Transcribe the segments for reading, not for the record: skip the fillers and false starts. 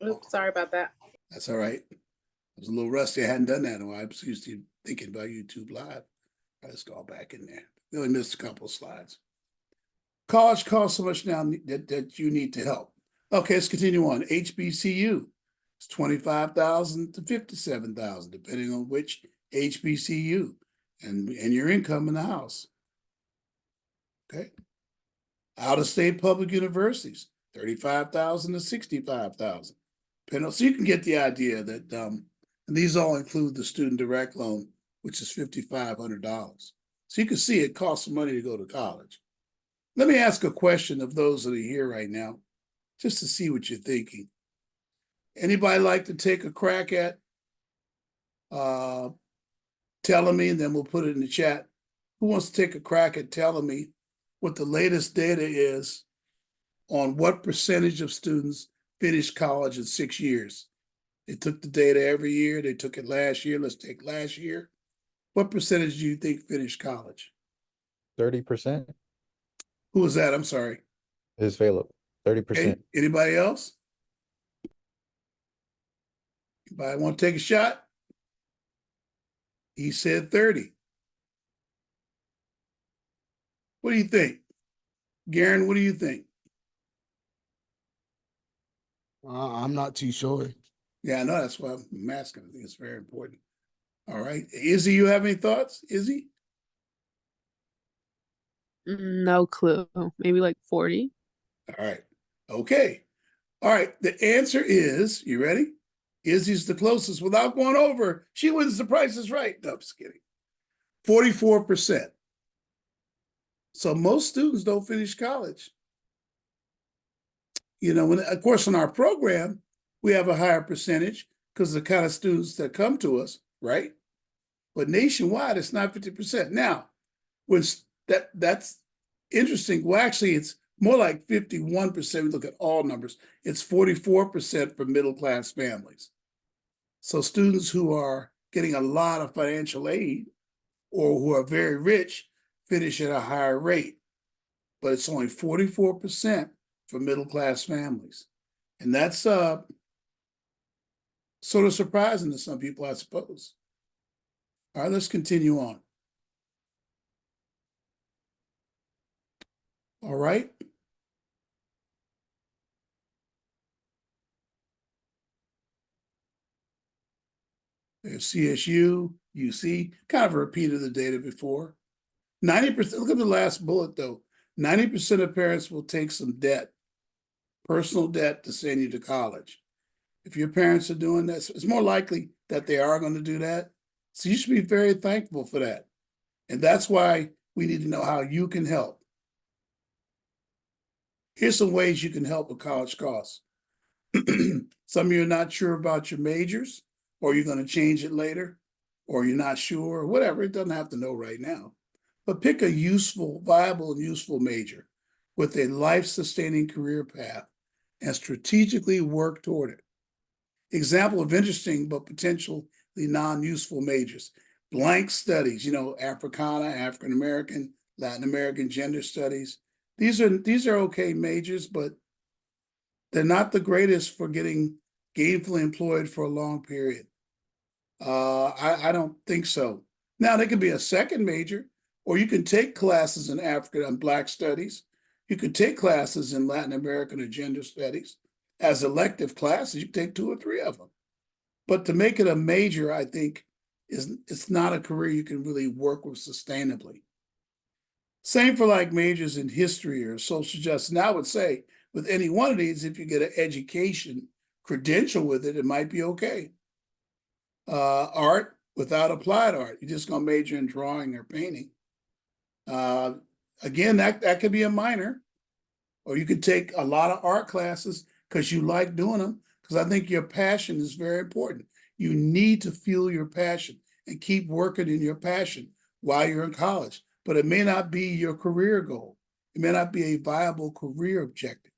Oops, sorry about that. That's all right. I was a little rusty. I hadn't done that in a while. I'm used to thinking about YouTube Live. All right, let's go back in there. We only missed a couple of slides. College costs so much now that you need to help. Okay, let's continue on. HBCU. It's 25,000 to 57,000, depending on which HBCU and your income in the house. Okay. Out-of-state public universities, 35,000 to 65,000. So you can get the idea that and these all include the student direct loan, which is $5,500. So you can see it costs money to go to college. Let me ask a question of those that are here right now, just to see what you're thinking. Anybody like to take a crack at telling me, and then we'll put it in the chat. Who wants to take a crack at telling me what the latest data is on what percentage of students finish college in 6 years? They took the data every year. They took it last year. Let's take last year. What percentage do you think finished college? 30%. Who was that? I'm sorry. Is Philip. 30%. Okay. Anybody else? Anybody want to take a shot? He said 30. What do you think? Garen, what do you think? I'm not too sure. Yeah, I know. That's why I'm asking. I think it's very important. All right. Izzy, you have any thoughts? Izzy? No clue. Maybe like 40. All right. Okay. All right. The answer is, you ready? Izzy's the closest without going over. She wins. The Price is Right. No, I'm just kidding. 44%. So most students don't finish college. You know, of course, in our program, we have a higher percentage because of the kind of students that come to us, right? But nationwide, it's not 50%. Now, when that's interesting. Well, actually, it's more like 51%. We look at all numbers. It's 44% for middle-class families. So students who are getting a lot of financial aid or who are very rich finish at a higher rate. But it's only 44% for middle-class families. And that's sort of surprising to some people, I suppose. All right, let's continue on. All right. There's CSU, UC, kind of a repeat of the data before. 90%, look at the last bullet though. 90% of parents will take some debt, personal debt, to send you to college. If your parents are doing this, it's more likely that they are going to do that. So you should be very thankful for that. And that's why we need to know how you can help. Here's some ways you can help with college costs. Some of you are not sure about your majors, or you're going to change it later, or you're not sure, or whatever. It doesn't have to know right now. But pick a useful, viable, and useful major with a life-sustaining career path and strategically work toward it. Example of interesting but potentially non-useful majors. Blank studies, you know, Africana, African American, Latin American, gender studies. These are okay majors, but they're not the greatest for getting gainfully employed for a long period. I don't think so. Now, they could be a second major, or you can take classes in African and Black studies. You could take classes in Latin American or gender studies as elective classes. You can take 2 or 3 of them. But to make it a major, I think, it's not a career you can really work with sustainably. Same for like majors in history or social justice. And I would say with any one of these, if you get an education credential with it, it might be okay. Art without applied art, you're just going to major in drawing or painting. Again, that could be a minor, or you could take a lot of art classes because you like doing them, because I think your passion is very important. You need to fuel your passion and keep working in your passion while you're in college, but it may not be your career goal. It may not be a viable career objective.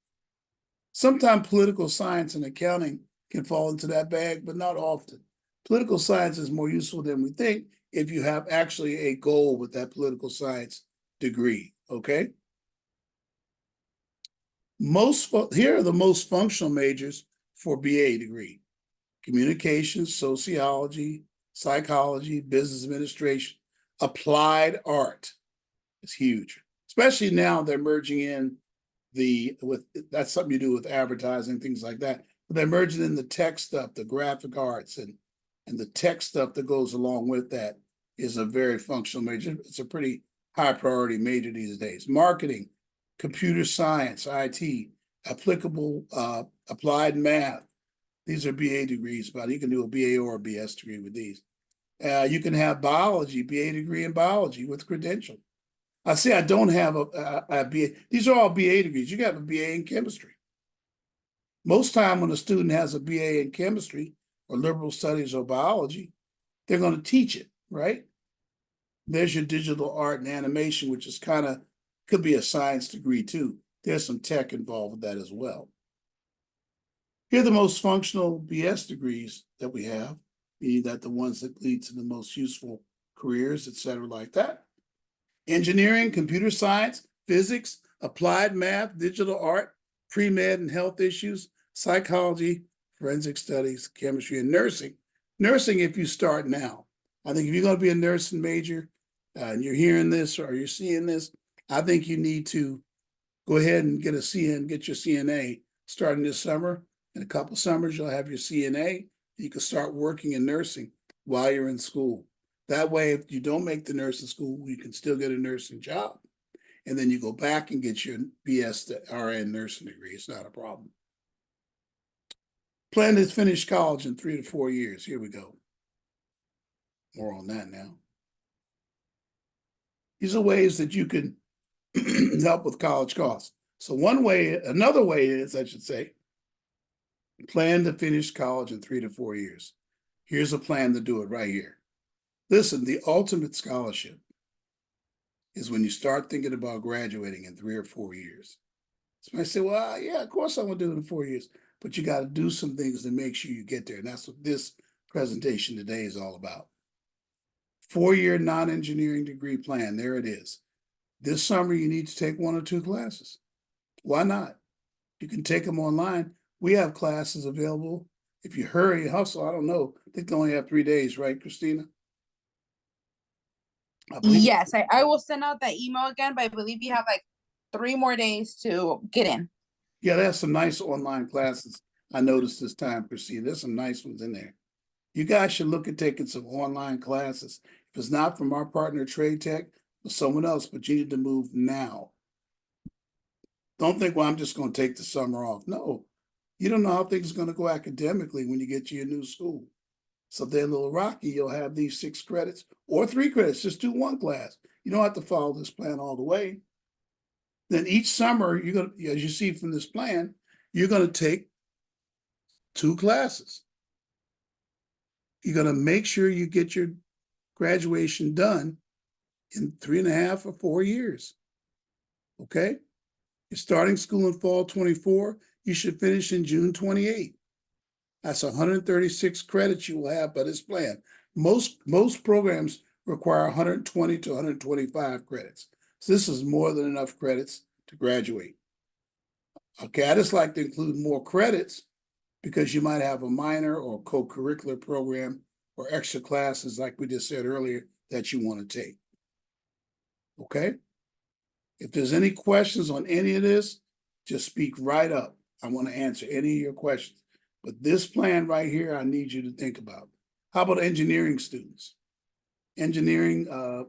Sometimes political science and accounting can fall into that bag, but not often. Political science is more useful than we think if you have actually a goal with that political science degree, okay? Here are the most functional majors for BA degree. Communications, sociology, psychology, business administration, applied art is huge. Especially now they're merging in that's something you do with advertising, things like that. But they're merging in the tech stuff, the graphic arts and the tech stuff that goes along with that is a very functional major. It's a pretty high priority major these days. Marketing, computer science, IT, applicable applied math. These are BA degrees, but you can do a BA or a BS degree with these. You can have biology, BA degree in biology with credential. I say I don't have a BA. These are all BA degrees. You can have a BA in chemistry. Most time when a student has a BA in chemistry or liberal studies or biology, they're going to teach it, right? There's your digital art and animation, which is could be a science degree too. There's some tech involved with that as well. Here are the most functional BS degrees that we have, meaning that the ones that lead to the most useful careers, et cetera, like that. Engineering, computer science, physics, applied math, digital art, pre-med and health issues, psychology, forensic studies, chemistry, and nursing. Nursing, if you start now. I think if you're going to be a nursing major and you're hearing this or you're seeing this, I think you need to go ahead and get your CNA starting this summer. In a couple of summers, you'll have your CNA. You can start working in nursing while you're in school. That way, if you don't make the nursing school, you can still get a nursing job. And then you go back and get your BS to RN nursing degree. It's not a problem. Plan to finish college in 3 to 4 years. Here we go. More on that now. These are ways that you can help with college costs. So another way is, I should say, plan to finish college in 3 to 4 years. Here's a plan to do it right here. Listen, the ultimate scholarship is when you start thinking about graduating in 3 or 4 years. Somebody say, well, yeah, of course I want to do it in 4 years, but you got to do some things to make sure you get there. And that's what this presentation today is all about. 4-year non-engineering degree plan. There it is. This summer, you need to take 1 or 2 classes. Why not? You can take them online. We have classes available. If you hurry, hustle, I don't know. I think they only have 3 days, right, Christina? Yes, I will send out that email again, but I believe you have like 3 more days to get in. Yeah, there's some nice online classes I noticed this time, Christina. There's some nice ones in there. You guys should look at taking some online classes. If it's not from our partner Trade Tech or someone else, but you need to move now. Don't think, well, I'm just going to take the summer off. No, you don't know how things are going to go academically when you get to your new school. So if they're a little rocky, you'll have these 6 credits or 3 credits. Just do 1 class. You don't have to follow this plan all the way. Then each summer, you're going to, as you see from this plan, you're going to take 2 classes. You're going to make sure you get your graduation done in 3.5 or 4 years. Okay? You're starting school in fall 24. You should finish in June 28. That's 136 credits you will have by this plan. Most programs require 120 to 125 credits. So this is more than enough credits to graduate. Okay, I just like to include more credits because you might have a minor or co-curricular program or extra classes, like we just said earlier, that you want to take. Okay? If there's any questions on any of this, just speak right up. I want to answer any of your questions. But this plan right here, I need you to think about. How about engineering students? Engineering, I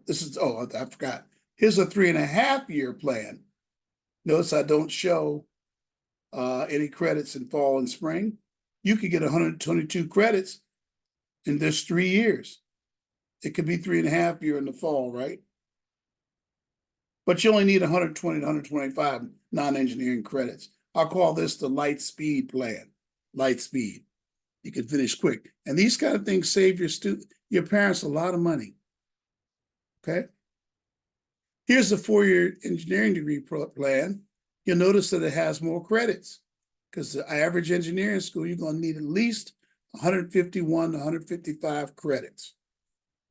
forgot. Here's a 3.5-year plan. Notice I don't show any credits in fall and spring. You could get 122 credits in this 3 years. It could be 3.5 years in the fall, right? But you only need 120 to 125 non-engineering credits. I'll call this the light speed plan. Light speed. You can finish quick. And these kind of things save your parents a lot of money. Okay? Here's the 4-year engineering degree plan. You'll notice that it has more credits because the average engineering school, you're going to need at least 151 to 155 credits.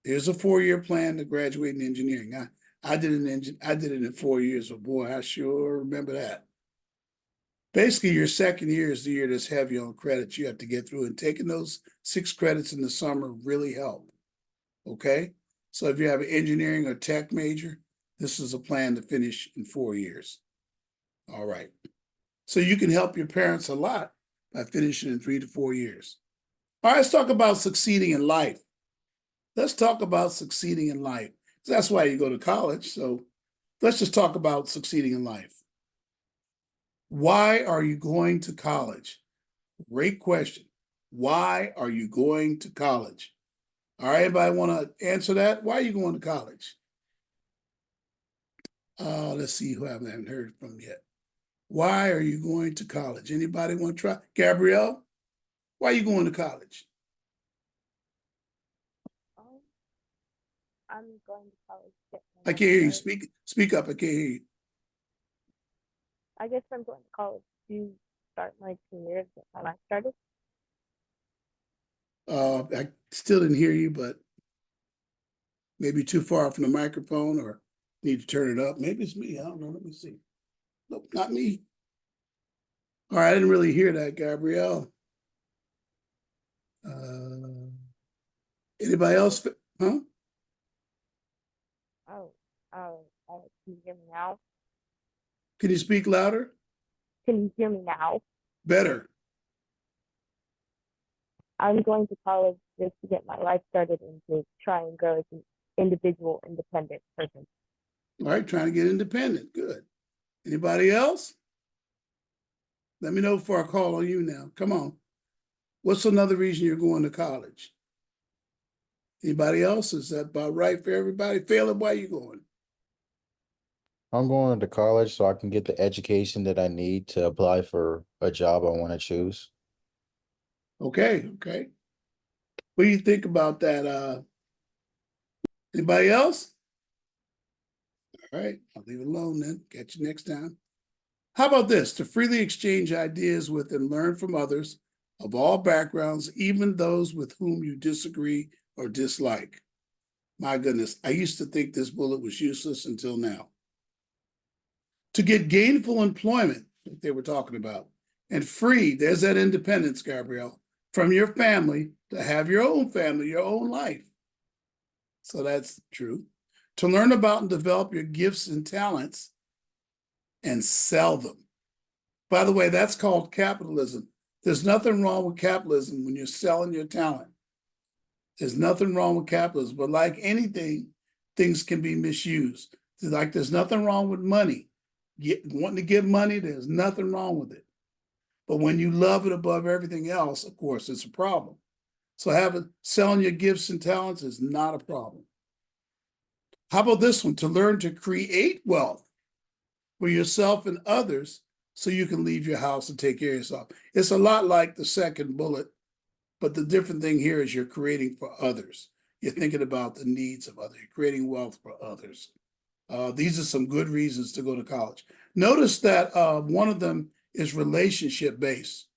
Here's a 4-year plan to graduate in engineering. I did it in 4 years, but boy, I sure remember that. Basically, your second year is the year that's heavy on credits you have to get through, and taking those 6 credits in the summer really help. Okay? So if you have an engineering or tech major, this is a plan to finish in 4 years. All right. So you can help your parents a lot by finishing in 3 to 4 years. All right, let's talk about succeeding in life. Let's talk about succeeding in life. That's why you go to college. So let's just talk about succeeding in life. Why are you going to college? Great question. Why are you going to college? All right, anybody want to answer that? Why are you going to college? Let's see who I haven't heard from yet. Why are you going to college? Anybody want to try? Gabrielle, why are you going to college? I'm going to college. To get I my can't hear you. master's. Speak up. I can't hear you. I guess I'm going to college to start my career, get my life started. I still didn't hear you, but maybe too far from the microphone or need to turn it up. Maybe it's me. I don't know. Let me see. Nope, not me. All right, I didn't really hear that, Gabrielle. Anybody else? Huh? Oh, can you hear me now? Can you speak louder? Can you hear me now? Better. I'm going to college just to get my life started and to try and grow as an individual, independent person. All right, trying to get independent. Good. Anybody else? Let me know before I call on you now. Come on. What's another reason you're going to college? Anybody else? Is that about right for everybody? Philip, why are you going? I'm going to college so I can get the education that I need to apply for a job I want to choose. Okay, okay. What do you think about that? Anybody else? All right, I'll leave it alone then. Catch you next time. How about this? To freely exchange ideas with and learn from others of all backgrounds, even those with whom you disagree or dislike. My goodness, I used to think this bullet was useless until now. To get gainful employment, that they were talking about, and free, there's that independence, Gabrielle, from your family to have your own family, your own life. So that's true. To learn about and develop your gifts and talents and sell them. By the way, that's called capitalism. There's nothing wrong with capitalism when you're selling your talent. There's nothing wrong with capitalism, but like anything, things can be misused. Like there's nothing wrong with money. Wanting to give money, there's nothing wrong with it. But when you love it above everything else, of course, it's a problem. So selling your gifts and talents is not a problem. How about this one? To learn to create wealth for yourself and others so you can leave your house and take care of yourself. It's a lot like the second bullet, but the different thing here is you're creating for others. You're thinking about the needs of others. You're creating wealth for others. These are some good reasons to go to college. Notice that one of them is relationship based,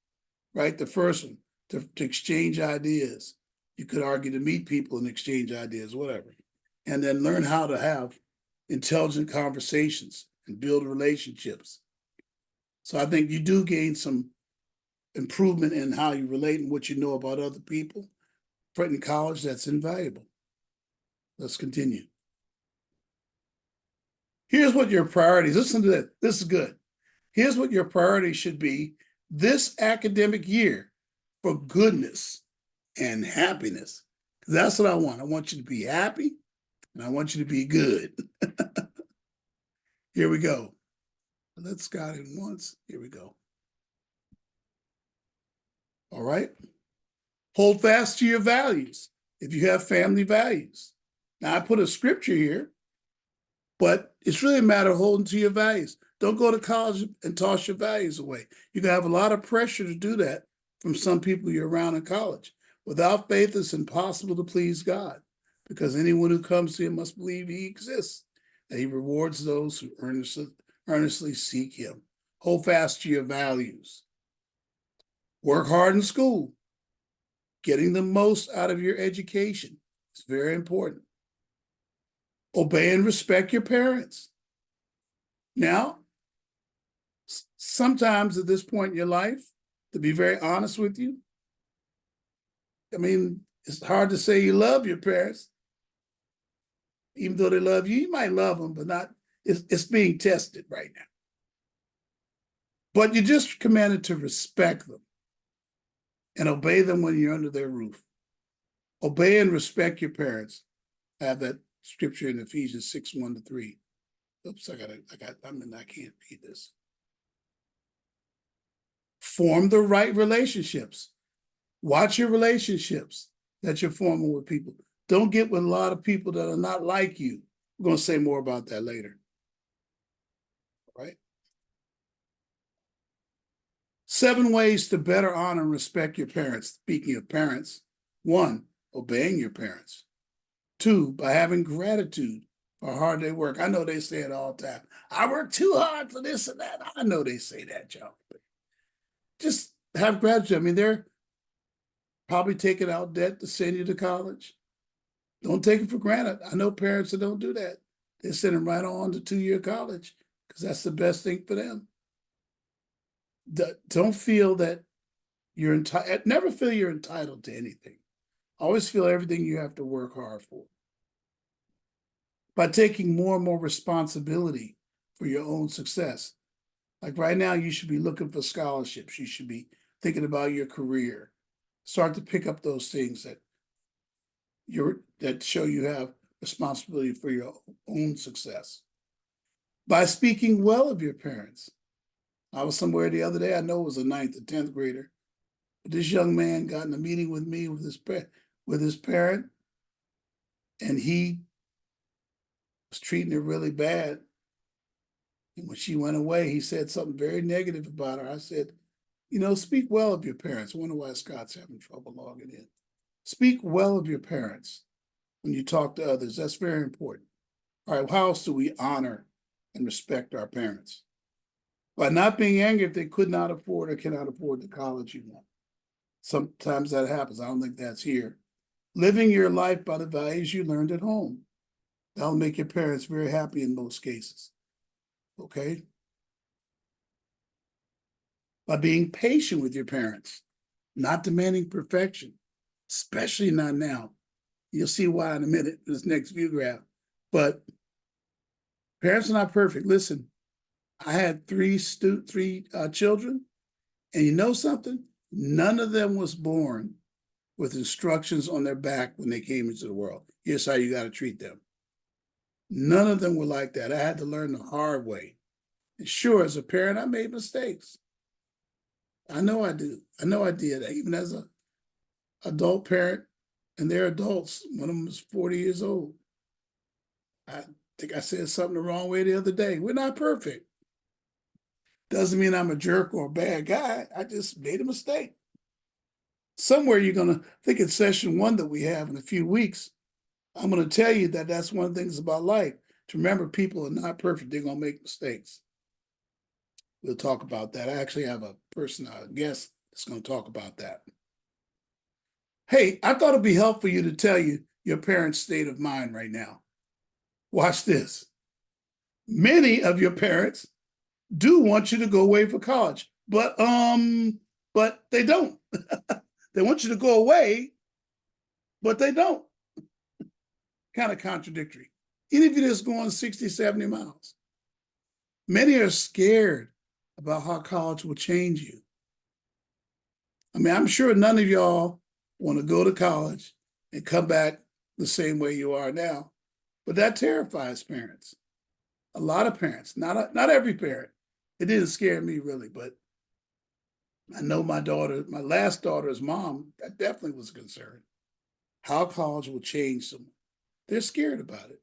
right? The first one, to exchange ideas. You could argue to meet people and exchange ideas, whatever. And then learn how to have intelligent conversations and build relationships. So I think you do gain some improvement in how you relate and what you know about other people. But in college, that's invaluable. Let's continue. Here's what your priorities, listen to this, this is good. Here's what your priorities should be this academic year for goodness and happiness. That's what I want. I want you to be happy and I want you to be good. Here we go. Let's Scott in once. Here we go. All right. Hold fast to your values if you have family values. Now, I put a scripture here, but it's really a matter of holding to your values. Don't go to college and toss your values away. You're going to have a lot of pressure to do that from some people you're around in college. Without faith, it's impossible to please God because anyone who comes to him must believe he exists, that he rewards those who earnestly seek him. Hold fast to your values. Work hard in school. Getting the most out of your education is very important. Obey and respect your parents. Now, sometimes at this point in your life, to be very honest with you, I mean, it's hard to say you love your parents. Even though they love you, you might love them, but not, it's being tested right now. But you're just commanded to respect them and obey them when you're under their roof. Obey and respect your parents. I have that scripture in Ephesians 6:1-3. Oops, I can't read this. Form the right relationships. Watch your relationships that you're forming with people. Don't get with a lot of people that are not like you. We're going to say more about that later. All right? 7 ways to better honor and respect your parents. Speaking of parents, 1, obeying your parents. 2, by having gratitude for how hard they work. I know they say it all the time. I work too hard for this and that. I know they say that, Joe. Just have gratitude. I mean, they're probably taking out debt to send you to college. Don't take it for granted. I know parents that don't do that. They send them right on to 2-year college because that's the best thing for them. Don't feel that you're entitled. Never feel you're entitled to anything. Always feel everything you have to work hard for. By taking more and more responsibility for your own success. Like right now, you should be looking for scholarships. You should be thinking about your career. Start to pick up those things that show you have responsibility for your own success. By speaking well of your parents. I was somewhere the other day, I know it was a 9th or 10th grader, but this young man got in a meeting with me with his parent, and he was treating her really bad. And when she went away, he said something very negative about her. I said, you know, speak well of your parents. I wonder why Scott's having trouble logging in. Speak well of your parents when you talk to others. That's very important. All right, how else do we honor and respect our parents? By not being angry if they could not afford or cannot afford the college you want. Sometimes that happens. I don't think that's here. Living your life by the values you learned at home. That'll make your parents very happy in most cases. Okay? By being patient with your parents, not demanding perfection, especially not now. You'll see why in a minute, this next view graph. But parents are not perfect. Listen, I had three children, and you know something? None of them was born with instructions on their back when they came into the world. Here's how you got to treat them. None of them were like that. I had to learn the hard way. And sure, as a parent, I made mistakes. I know I do. I know I did. Even as an adult parent, and they're adults. One of them is 40 years old. I think I said something the wrong way the other day. We're not perfect. Doesn't mean I'm a jerk or a bad guy. I just made a mistake. Somewhere you're going to, I think in session 1 that we have in a few weeks, I'm going to tell you that that's one of the things about life. To remember people are not perfect. They're going to make mistakes. We'll talk about that. I actually have a guest that's going to talk about that. Hey, I thought it'd be helpful for you to tell you your parents' state of mind right now. Watch this. Many of your parents do want you to go away for college, but they don't. They want you to go away, but they don't. Kind of contradictory. Even if you're just going 60, 70 miles. Many are scared about how college will change you. I mean, I'm sure none of y'all want to go to college and come back the same way you are now, but that terrifies parents. A lot of parents, not every parent. It didn't scare me really, but I know my last daughter's mom, that definitely was a concern. How college will change someone. They're scared about it.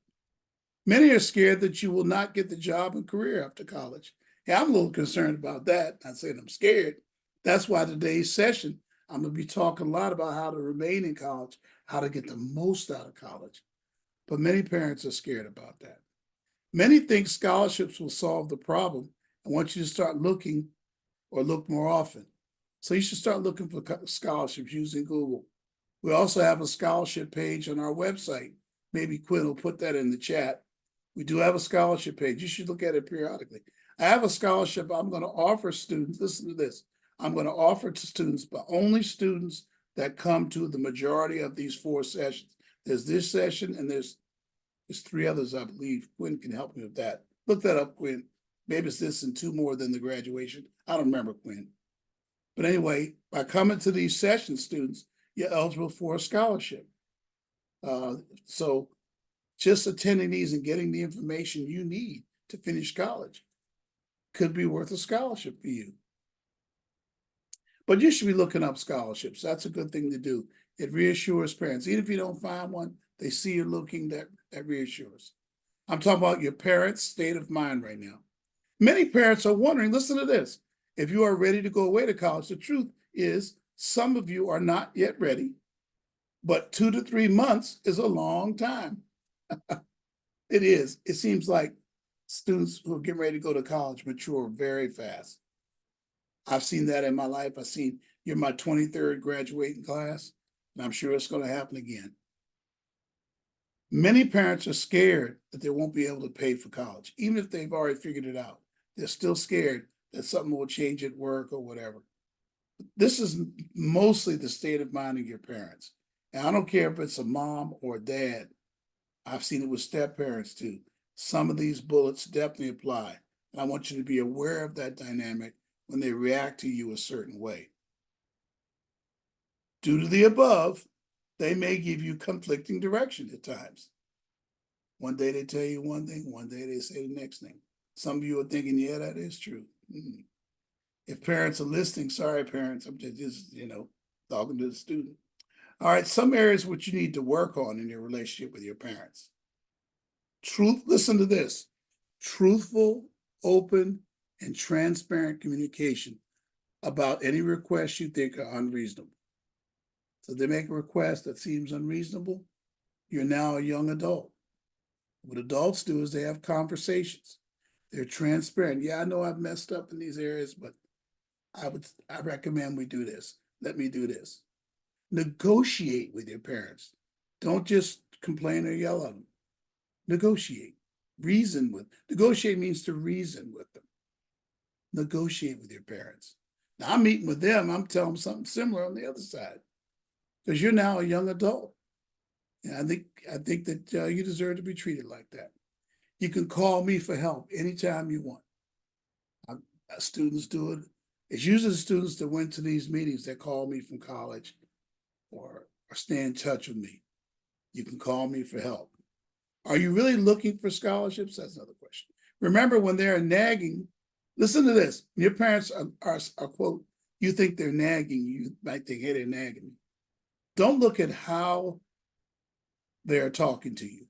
Many are scared that you will not get the job and career after college. Yeah, I'm a little concerned about that. Not saying I'm scared. That's why today's session, I'm going to be talking a lot about how to remain in college, how to get the most out of college. But many parents are scared about that. Many think scholarships will solve the problem and want you to start looking or look more often. So you should start looking for scholarships using Google. We also have a scholarship page on our website. Maybe Quinn will put that in the chat. We do have a scholarship page. You should look at it periodically. I have a scholarship I'm going to offer students. Listen to this. I'm going to offer to students, but only students that come to the majority of these 4 sessions. There's this session and there's 3 others, I believe. Quinn can help me with that. Look that up, Quinn. Maybe it's this and 2 more than the graduation. I don't remember, Quinn. But anyway, by coming to these sessions, students, you're eligible for a scholarship. So just attending these and getting the information you need to finish college could be worth a scholarship for you. But you should be looking up scholarships. That's a good thing to do. It reassures parents. Even if you don't find one, they see you're looking, that reassures. I'm talking about your parents' state of mind right now. Many parents are wondering, listen to this, if you are ready to go away to college, the truth is some of you are not yet ready, but 2 to 3 months is a long time. It is. It seems like students who are getting ready to go to college mature very fast. I've seen that in my life. I've seen you're my 23rd graduating class, and I'm sure it's going to happen again. Many parents are scared that they won't be able to pay for college, even if they've already figured it out. They're still scared that something will change at work or whatever. This is mostly the state of mind of your parents. And I don't care if it's a mom or a dad. I've seen it with step parents too. Some of these bullets definitely apply. And I want you to be aware of that dynamic when they react to you a certain way. Due to the above, they may give you conflicting direction at times. One day they tell you one thing, one day they say the next thing. Some of you are thinking, yeah, that is true. If parents are listening, sorry, parents, I'm just, talking to the student. All right, some areas which you need to work on in your relationship with your parents. Listen to this. Truthful, open, and transparent communication about any requests you think are unreasonable. So they make a request that seems unreasonable, you're now a young adult. What adults do is they have conversations. They're transparent. Yeah, I know I've messed up in these areas, but I recommend we do this. Let me do this. Negotiate with your parents. Don't just complain or yell at them. Negotiate. Negotiate means to reason with them. Negotiate with your parents. Now I'm meeting with them. I'm telling them something similar on the other side, because you're now a young adult. And I think that you deserve to be treated like that. You can call me for help anytime you want. Students do it. It's usually the students that went to these meetings that call me from college or stay in touch with me. You can call me for help. Are you really looking for scholarships? That's another question. Remember, when they're nagging, listen to this. Your parents are quote, you think they're nagging, you might think, hey, they're nagging me. Don't look at how they're talking to you.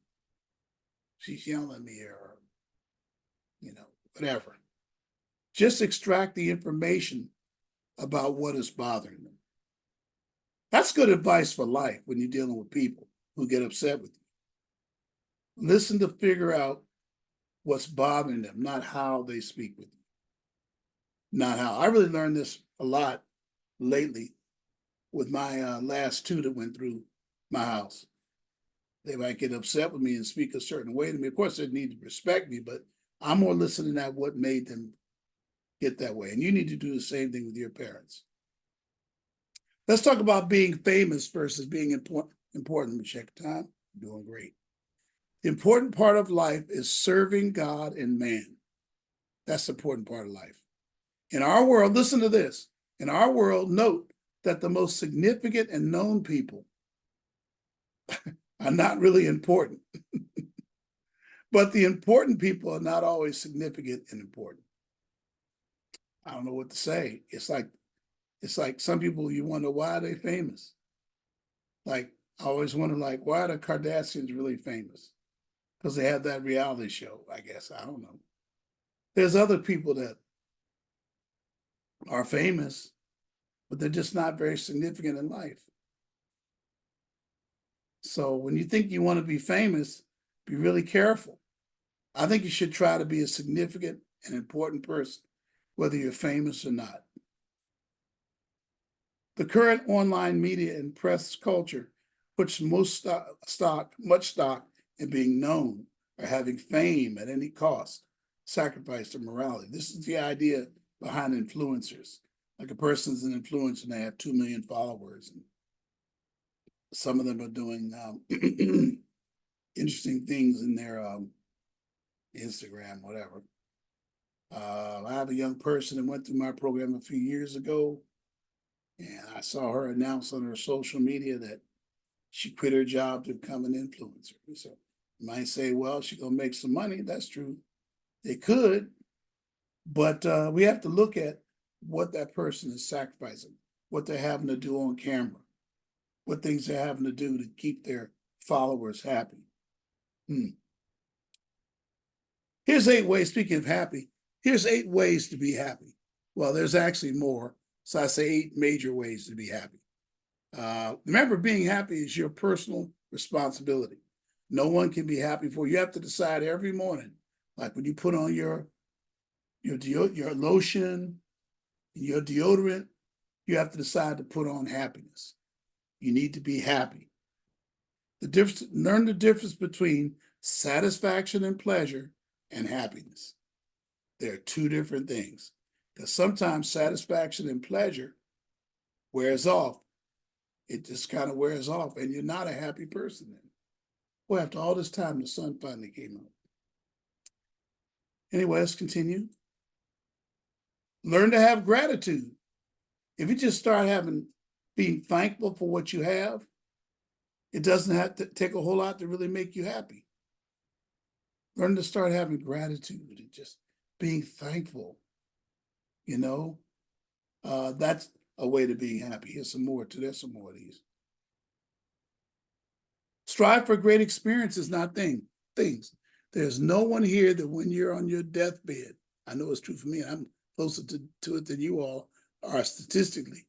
She's yelling at me or, whatever. Just extract the information about what is bothering them. That's good advice for life when you're dealing with people who get upset with you. Listen to figure out what's bothering them, not how they speak with you. Not how. I really learned this a lot lately with my last 2 that went through my house. They might get upset with me and speak a certain way to me. Of course, they need to respect me, but I'm more listening at what made them get that way. And you need to do the same thing with your parents. Let's talk about being famous versus being important. Let me check the time. I'm doing great. The important part of life is serving God and man. That's the important part of life. In our world, listen to this. In our world, note that the most significant and known people are not really important. But the important people are not always significant and important. I don't know what to say. It's like some people, you wonder why are they famous? Like, I always wonder, why are the Kardashians really famous? Because they have that reality show, I guess. I don't know. There's other people that are famous, but they're just not very significant in life. So when you think you want to be famous, be really careful. I think you should try to be a significant and important person, whether you're famous or not. The current online media and press culture puts much stock in being known or having fame at any cost. sacrifice their morality. This is the idea behind influencers. Like a person's an influencer and they have 2 million followers. And some of them are doing interesting things in their Instagram, whatever. I have a young person that went through my program a few years ago, and I saw her announce on her social media that she quit her job to become an influencer. So you might say, well, she's gonna make some money. That's true. They could, but we have to look at what that person is sacrificing, what they're having to do on camera, what things they're having to do to keep their followers happy. Here's 8 ways, speaking of happy, here's 8 ways to be happy. Well, there's actually more. So I say 8 major ways to be happy. Remember, being happy is your personal responsibility. No one can be happy for you. You have to decide every morning, like when you put on your lotion, your deodorant, you have to decide to put on happiness. You need to be happy. Learn the difference between satisfaction and pleasure and happiness. They're 2 different things. Because sometimes satisfaction and pleasure wears off. It just kind of wears off, and you're not a happy person then. Well, after all this time, the sun finally came out. Anyway, let's continue. Learn to have gratitude. If you just start being thankful for what you have, it doesn't have to take a whole lot to really make you happy. Learn to start having gratitude and just being thankful. You know, that's a way to be happy. There's some more of these. Strive for great experiences, not things. There's no one here that when you're on your deathbed, I know it's true for me, I'm closer to it than you all are statistically.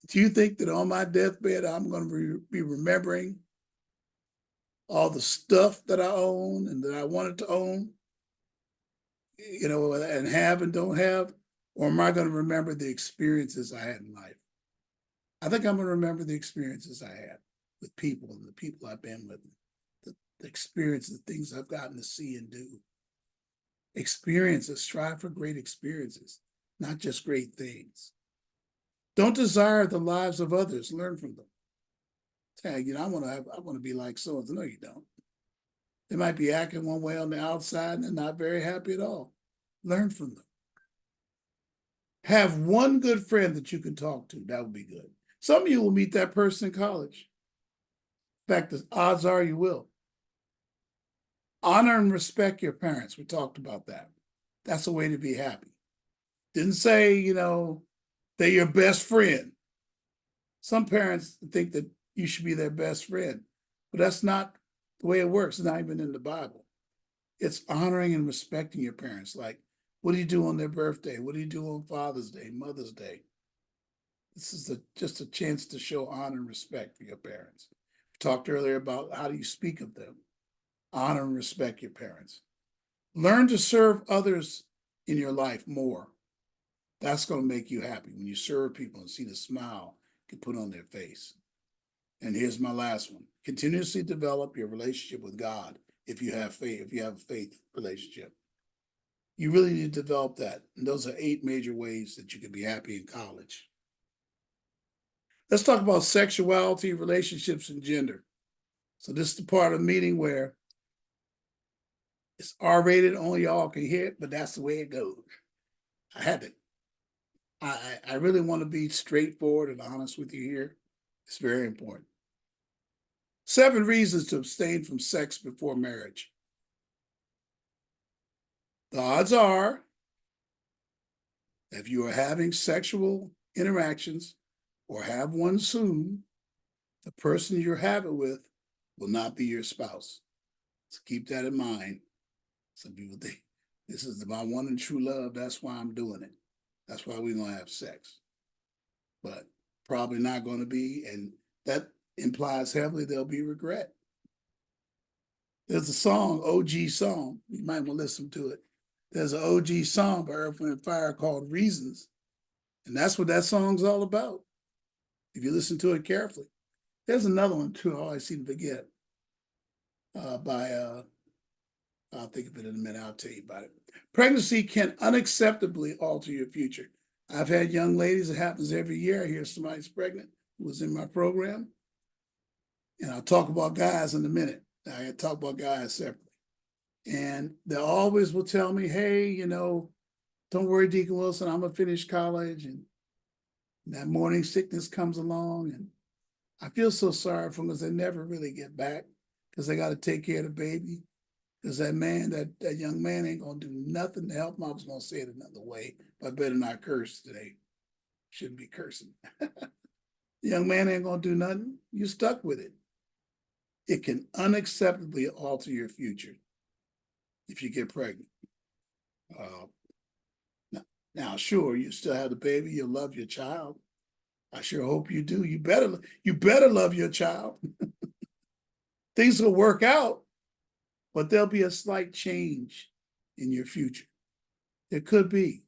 Do you think that on my deathbed, I'm going to be remembering all the stuff that I own and that I wanted to own, you know, and have and don't have? Or am I going to remember the experiences I had in life? I think I'm going to remember the experiences I had with people and the people I've been with, the experiences, the things I've gotten to see and do. Experiences, strive for great experiences, not just great things. Don't desire the lives of others, learn from them. Say, you know, I want to be like so-and-so. No, you don't. They might be acting one way on the outside and they're not very happy at all. Learn from them. Have one good friend that you can talk to. That would be good. Some of you will meet that person in college. In fact, the odds are you will. Honor and respect your parents. We talked about that. That's a way to be happy. Didn't say, you know, they're your best friend. Some parents think that you should be their best friend, but that's not the way it works. It's not even in the Bible. It's honoring and respecting your parents. Like, what do you do on their birthday? What do you do on Father's Day, Mother's Day? This is just a chance to show honor and respect for your parents. We talked earlier about how do you speak of them. Honor and respect your parents. Learn to serve others in your life more. That's going to make you happy when you serve people and see the smile you put on their face. And here's my last one. Continuously develop your relationship with God if you have faith, if you have a faith relationship. You really need to develop that. And those are 8 major ways that you can be happy in college. Let's talk about sexuality, relationships, and gender. So this is the part of the meeting where it's R-rated, only y'all can hear it, but that's the way it goes. I had to. I really want to be straightforward and honest with you here. It's very important. 7 reasons to abstain from sex before marriage. The odds are that if you are having sexual interactions or have one soon, the person you're having with will not be your spouse. So keep that in mind. Some people think this is my one and true love. That's why I'm doing it. That's why we're going to have sex. But probably not going to be. And that implies heavily there'll be regret. There's a song, OG song. You might want to listen to it. There's an OG song by Earth, Wind & Fire called Reasons. And that's what that song's all about, if you listen to it carefully. There's another one too, I always seem to forget, by I'll think of it in a minute. I'll tell you about it. Pregnancy can unacceptably alter your future. I've had young ladies, it happens every year. I hear somebody's pregnant who was in my program. And I'll talk about guys in a minute. I talk about guys separately. And they always will tell me, hey, you know, don't worry, Deacon Wilson, I'm gonna finish college. And that morning sickness comes along. And I feel so sorry for them because they never really get back because they got to take care of the baby. Because that man, that young man ain't gonna do nothing to help him. I was gonna say it another way, but I better not curse today. Shouldn't be cursing. The young man ain't gonna do nothing. You stuck with it. It can unacceptably alter your future if you get pregnant. Now, sure, you still have the baby. You love your child. I sure hope you do. You better love your child. Things will work out, but there'll be a slight change in your future. There could be.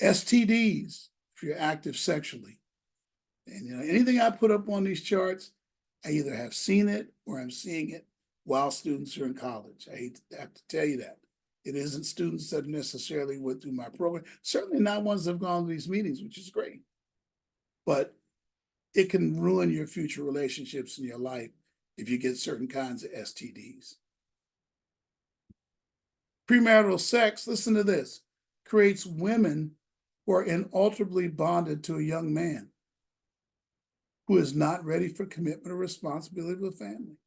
STDs, if you're active sexually. And you know, anything I put up on these charts, I either have seen it or I'm seeing it while students are in college. I hate to have to tell you that. It isn't students that necessarily went through my program, certainly not ones that have gone to these meetings, which is great. But it can ruin your future relationships in your life if you get certain kinds of STDs. Premarital sex, listen to this, creates women who are inalterably bonded to a young man who is not ready for commitment or responsibility with a family.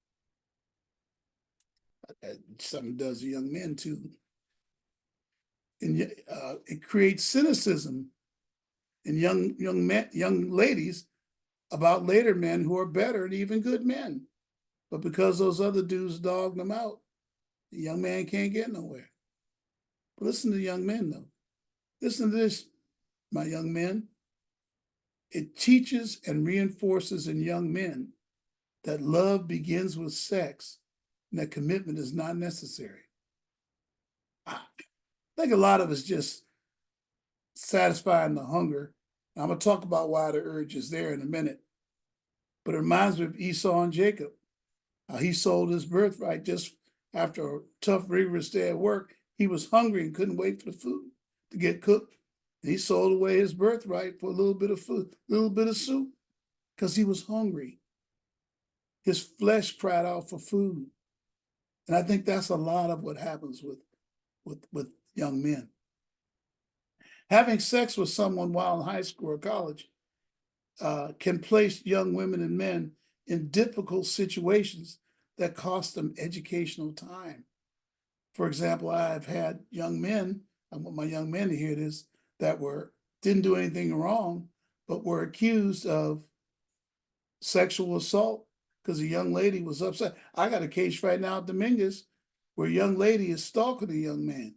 Something does to young men too. And it creates cynicism in young ladies about later men who are better and even good men. But because those other dudes dogged them out, the young man can't get nowhere. But listen to young men though. Listen to this, my young men. It teaches and reinforces in young men that love begins with sex and that commitment is not necessary. I think a lot of it's just satisfying the hunger. I'm going to talk about why the urge is there in a minute. But it reminds me of Esau and Jacob. He sold his birthright just after a tough, rigorous day at work. He was hungry and couldn't wait for the food to get cooked. And he sold away his birthright for a little bit of food, a little bit of soup, because he was hungry. His flesh cried out for food. And I think that's a lot of what happens with young men. Having sex with someone while in high school or college can place young women and men in difficult situations that cost them educational time. For example, I've had young men, I want my young men to hear this, that didn't do anything wrong, but were accused of sexual assault because a young lady was upset. I got a case right now at Dominguez where a young lady is stalking a young man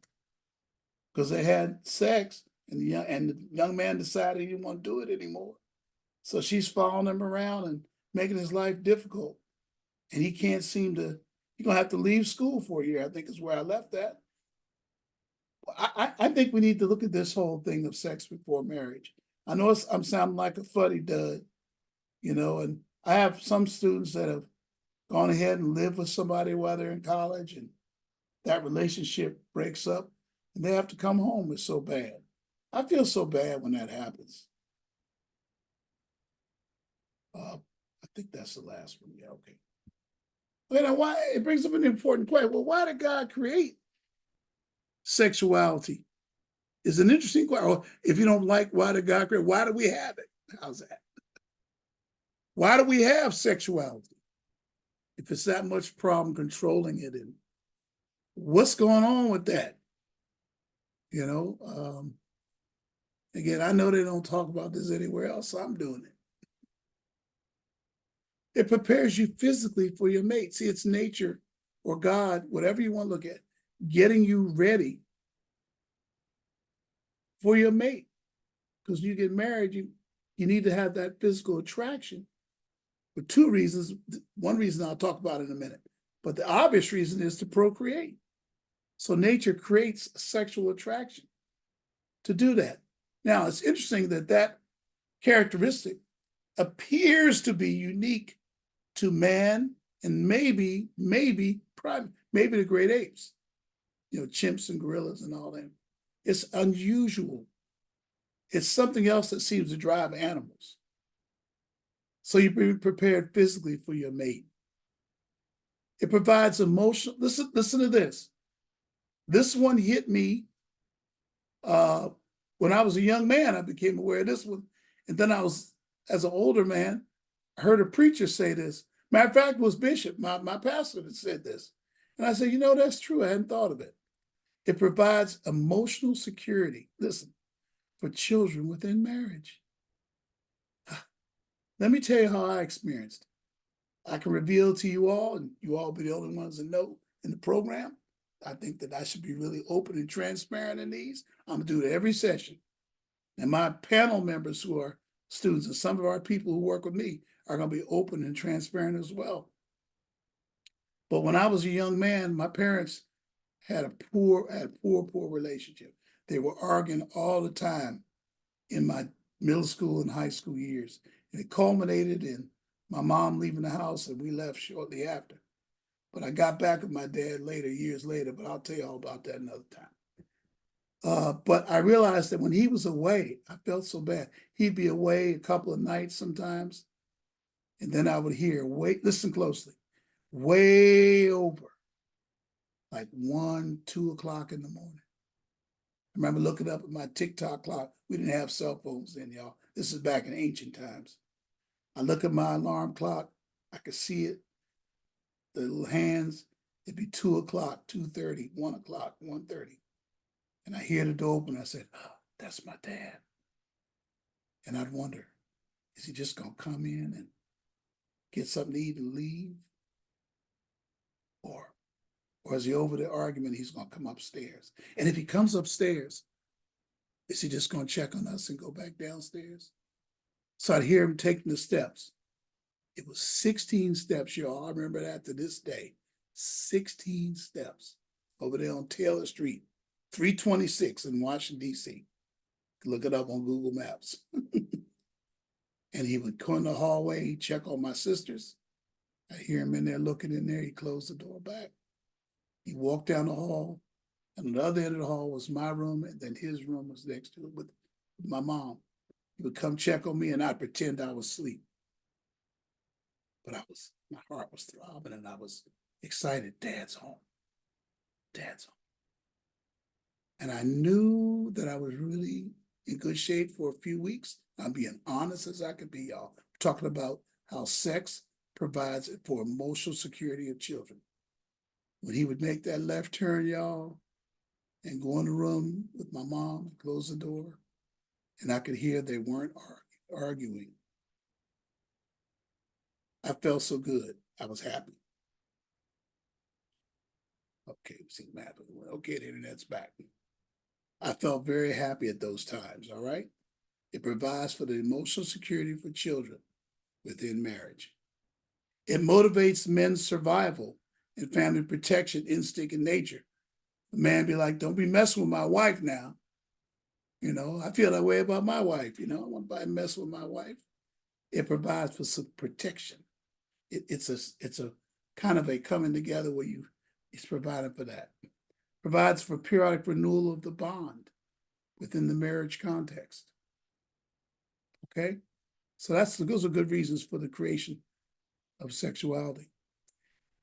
because they had sex and the young man decided he didn't want to do it anymore. So she's following him around and making his life difficult. And he can't seem to, you're gonna have to leave school for a year, I think is where I left that. I think we need to look at this whole thing of sex before marriage. I know I'm sounding like a fuddy-dud, you know, and I have some students that have gone ahead and lived with somebody while they're in college and that relationship breaks up and they have to come home. It's so bad. I feel so bad when that happens. I think that's the last one. Yeah, okay. Okay, now why it brings up an important question. Well, why did God create sexuality? Is an interesting question. Or if you don't like why did God create, why do we have it? How's that? Why do we have sexuality? If it's that much problem controlling it, and what's going on with that? You know, again, I know they don't talk about this anywhere else, so I'm doing it. It prepares you physically for your mate. See, it's nature or God, whatever you want to look at, getting you ready for your mate. Because you get married, you need to have that physical attraction for two reasons. One reason I'll talk about in a minute, but the obvious reason is to procreate. So nature creates a sexual attraction to do that. Now, it's interesting that that characteristic appears to be unique to man and maybe maybe the great apes, chimps and gorillas and all that. It's unusual. It's something else that seems to drive animals. So you be prepared physically for your mate. It provides emotional, listen to this. This one hit me when I was a young man. I became aware of this one. And then as an older man, I heard a preacher say this. Matter of fact, it was Bishop, my pastor, that said this. And I said, that's true. I hadn't thought of it. It provides emotional security, listen, for children within marriage. Let me tell you how I experienced it. I can reveal to you all, and you all be the only ones that know in the program. I think that I should be really open and transparent in these. I'm gonna do it every session. And my panel members who are students and some of our people who work with me are gonna be open and transparent as well. But when I was a young man, my parents had a poor relationship. They were arguing all the time in my middle school and high school years. And it culminated in my mom leaving the house, and we left shortly after. But I got back with my dad later, years later, but I'll tell you all about that another time. But I realized that when he was away, I felt so bad. He'd be away a couple of nights sometimes. And then I would hear, listen closely, way over, like 1, 2 o'clock in the morning. I remember looking up at my TikTok clock. We didn't have cell phones then, y'all. This is back in ancient times. I look at my alarm clock. I could see it. The little hands, it'd be 2 o'clock, 2:30, 1 o'clock, 1:30. And I hear the door open. I said, oh, that's my dad. And I'd wonder, is he just gonna come in and get something to eat and leave? Or is he over the argument? He's gonna come upstairs. And if he comes upstairs, is he just gonna check on us and go back downstairs? So I'd hear him taking the steps. It was 16 steps, y'all. I remember that to this day. 16 steps over there on Taylor Street, 326 in Washington, D.C. Look it up on Google Maps. And he would go in the hallway, he'd check on my sisters. I hear him in there looking in there. He closed the door back. He walked down the hall, and on the other end of the hall was my room, and then his room was next to it with my mom. He would come check on me, and I'd pretend I was asleep. But my heart was throbbing, and I was excited. Dad's home. Dad's home. And I knew that I was really in good shape for a few weeks. I'm being honest as I could be, y'all. I'm talking about how sex provides for emotional security of children. When he would make that left turn, y'all, and go in the room with my mom and close the door, and I could hear they weren't arguing. I felt so good. I was happy. Okay, we see the map. Okay, the internet's back. I felt very happy at those times, all right? It provides for the emotional security for children within marriage. It motivates men's survival and family protection instinct in nature. The man be like, don't be messing with my wife now. I feel that way about my wife. I want to mess with my wife. It provides for some protection. It's a kind of a coming together where it's provided for that. Provides for periodic renewal of the bond within the marriage context. Okay, so those are good reasons for the creation of sexuality.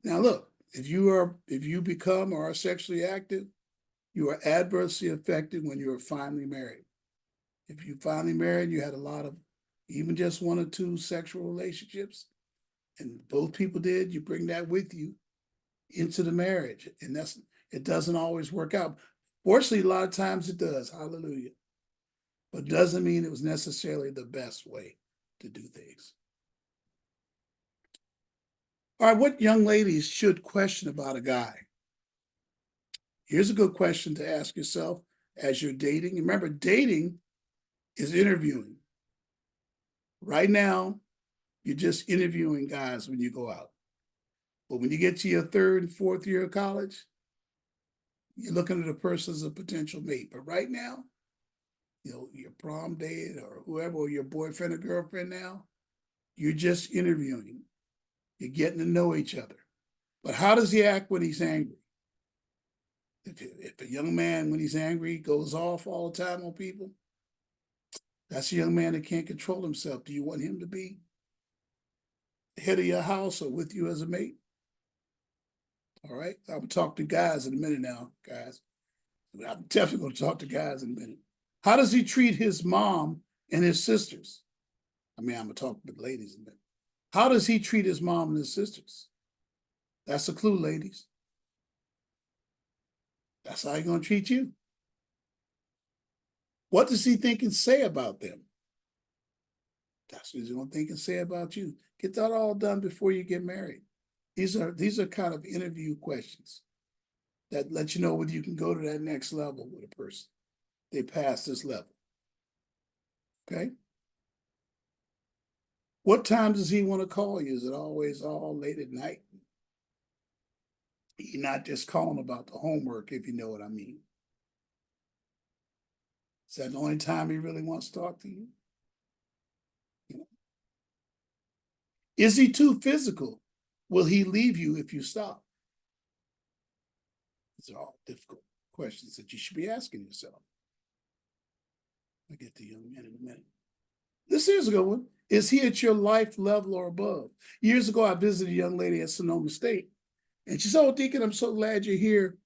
Now, look, if you become or are sexually active, you are adversely affected when you are finally married. If you finally married, you had a lot of even just 1 or 2 sexual relationships, and both people did, you bring that with you into the marriage, and it doesn't always work out. Fortunately, a lot of times it does. Hallelujah. But it doesn't mean it was necessarily the best way to do things. All right, what young ladies should question about a guy? Here's a good question to ask yourself as you're dating. Remember, dating is interviewing. Right now, you're just interviewing guys when you go out. But when you get to your 3rd and 4th year of college, you're looking at a person as a potential mate. But right now, your prom date or whoever, or your boyfriend or girlfriend now, you're just interviewing. You're getting to know each other. But how does he act when he's angry? If a young man, when he's angry, goes off all the time on people, that's a young man that can't control himself. Do you want him to be head of your house or with you as a mate? All right, I'll talk to guys in a minute now, guys. I'm definitely going to talk to guys in a minute. How does he treat his mom and his sisters? I mean, I'm going to talk to the ladies in a minute. How does he treat his mom and his sisters? That's a clue, ladies. That's how he's going to treat you. What does he think and say about them? That's what he's going to think and say about you. Get that all done before you get married. These are kind of interview questions that let you know whether you can go to that next level with a person. They pass this level. Okay? What time does he want to call you? Is it always all late at night? He's not just calling about the homework, if you know what I mean. Is that the only time he really wants to talk to you? You know? Is he too physical? Will he leave you if you stop? These are all difficult questions that you should be asking yourself. I'll get to young men in a minute. This here's a good one. Is he at your life level or above? Years ago, I visited a young lady at Sonoma State, and she said, "Oh, Deacon, I'm so glad you're here."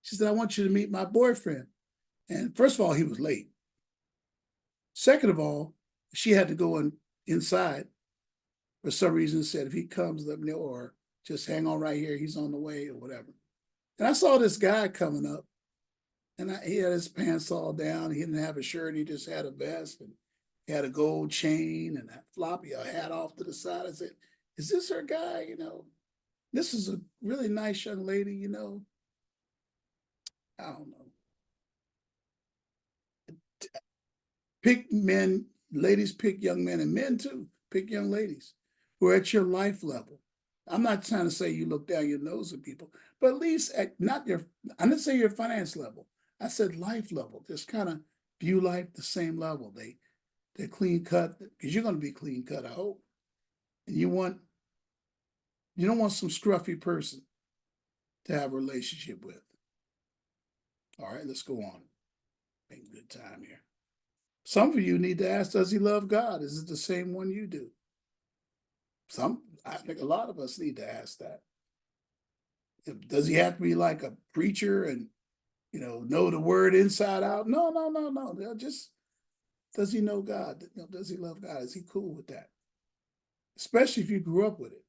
She said, "I want you to meet my boyfriend." And first of all, he was late. Second of all, she had to go inside for some reason. Said, if he comes, let me know, or just hang on right here. He's on the way or whatever. And I saw this guy coming up, and he had his pants all down. He didn't have a shirt. He just had a vest, and he had a gold chain and a hat off to the side. I said, "Is this her guy? You know, this is a really nice young lady, you know." I don't know. Pick men, ladies pick young men, and men too, pick young ladies who are at your life level. I'm not trying to say you look down your nose at people, but at least at not your, I didn't say your finance level. I said life level. Just kind of view life the same level. They're clean cut, because you're going to be clean cut, I hope. And you don't want some scruffy person to have a relationship with. All right, let's go on. Make good time here. Some of you need to ask, does he love God? Is it the same one you do? I think a lot of us need to ask that. Does he have to be like a preacher and, know the word inside out? No. Just, does he know God? Does he love God? Is he cool with that? Especially if you grew up with it.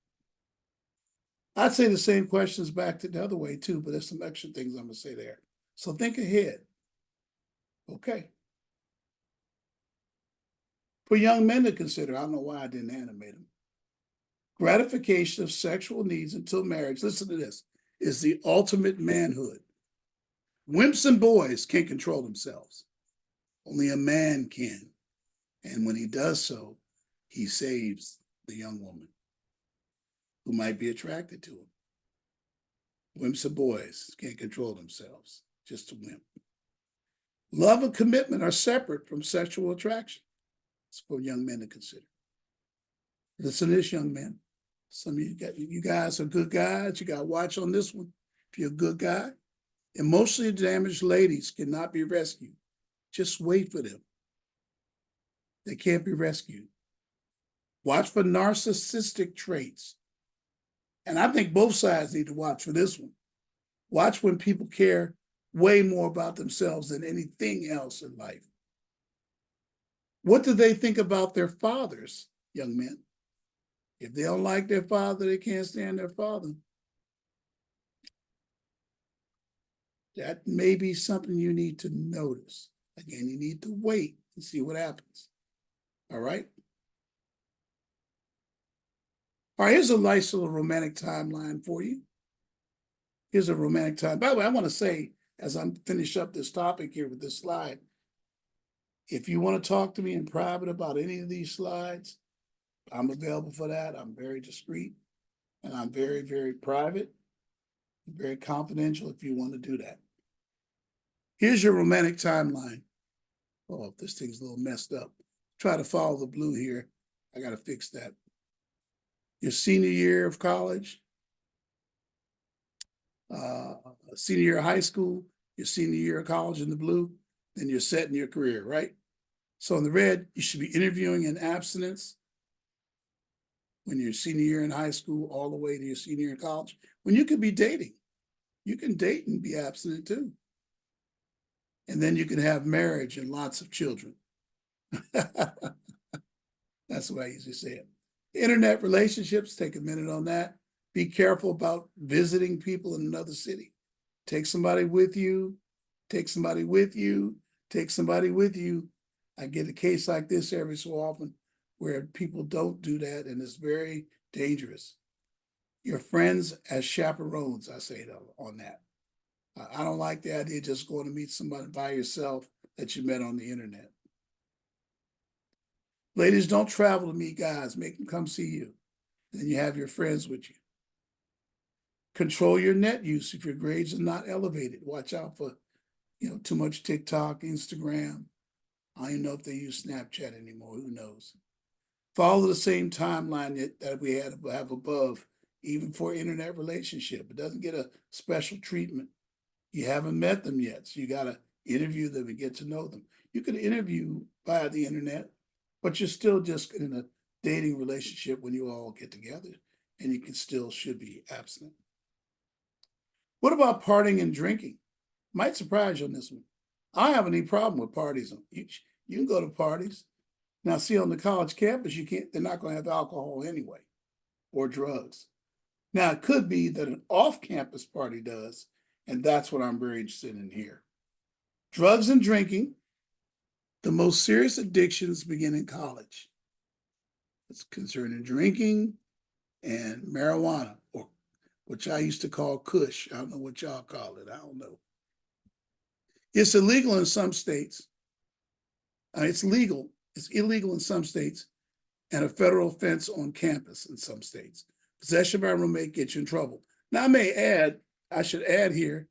I'd say the same questions back to the other way too, but there's some extra things I'm going to say there. So think ahead. Okay. For young men to consider, I don't know why I didn't animate them. Gratification of sexual needs until marriage, listen to this, is the ultimate manhood. Wimps and boys can't control themselves. Only a man can. And when he does so, he saves the young woman who might be attracted to him. Wimps and boys can't control themselves, just a wimp. Love and commitment are separate from sexual attraction. It's for young men to consider. Listen to this, young men. Some of you guys are good guys. You got to watch on this one. If you're a good guy, emotionally damaged ladies cannot be rescued. Just wait for them. They can't be rescued. Watch for narcissistic traits. And I think both sides need to watch for this one. Watch when people care way more about themselves than anything else in life. What do they think about their fathers, young men? If they don't like their father, they can't stand their father. That may be something you need to notice. Again, you need to wait and see what happens. All right? All right, here's a nice little romantic timeline for you. Here's a romantic time. By the way, I want to say, as I'm finish up this topic here with this slide, if you want to talk to me in private about any of these slides, I'm available for that. I'm very discreet and I'm very, very private, very confidential if you want to do that. Here's your romantic timeline. Oh, this thing's a little messed up. Try to follow the blue here. I got to fix that. Your senior year of college, senior year of high school, your senior year of college in the blue, then you're set in your career, right? So in the red, you should be interviewing in abstinence when you're senior year in high school, all the way to your senior year in college, when you could be dating. You can date and be abstinent too. And then you can have marriage and lots of children. That's the way I usually say it. Internet relationships, take a minute on that. Be careful about visiting people in another city. Take somebody with you, take somebody with you, take somebody with you. I get a case like this every so often where people don't do that, and it's very dangerous. Your friends as chaperones, I say on that. I don't like the idea of just going to meet somebody by yourself that you met on the internet. Ladies, don't travel to meet guys. Make them come see you. Then you have your friends with you. Control your net use if your grades are not elevated. Watch out for, too much TikTok, Instagram. I don't even know if they use Snapchat anymore. Who knows? Follow the same timeline that we have above, even for internet relationship. It doesn't get a special treatment. You haven't met them yet, so you got to interview them and get to know them. You can interview via the internet, but you're still just in a dating relationship when you all get together, and you should be abstinent. What about partying and drinking? Might surprise you on this one. I don't have any problem with parties. You can go to parties. Now, see, on the college campus, they're not going to have alcohol anyway, or drugs. Now, it could be that an off-campus party does, and that's what I'm very interested in here. Drugs and drinking, the most serious addictions begin in college. It's concerning drinking and marijuana, or which I used to call Kush. I don't know what y'all call it. I don't know. It's illegal in some states. It's legal. It's illegal in some states, and a federal offense on campus in some states. Possession by a roommate gets you in trouble. Now, I should add here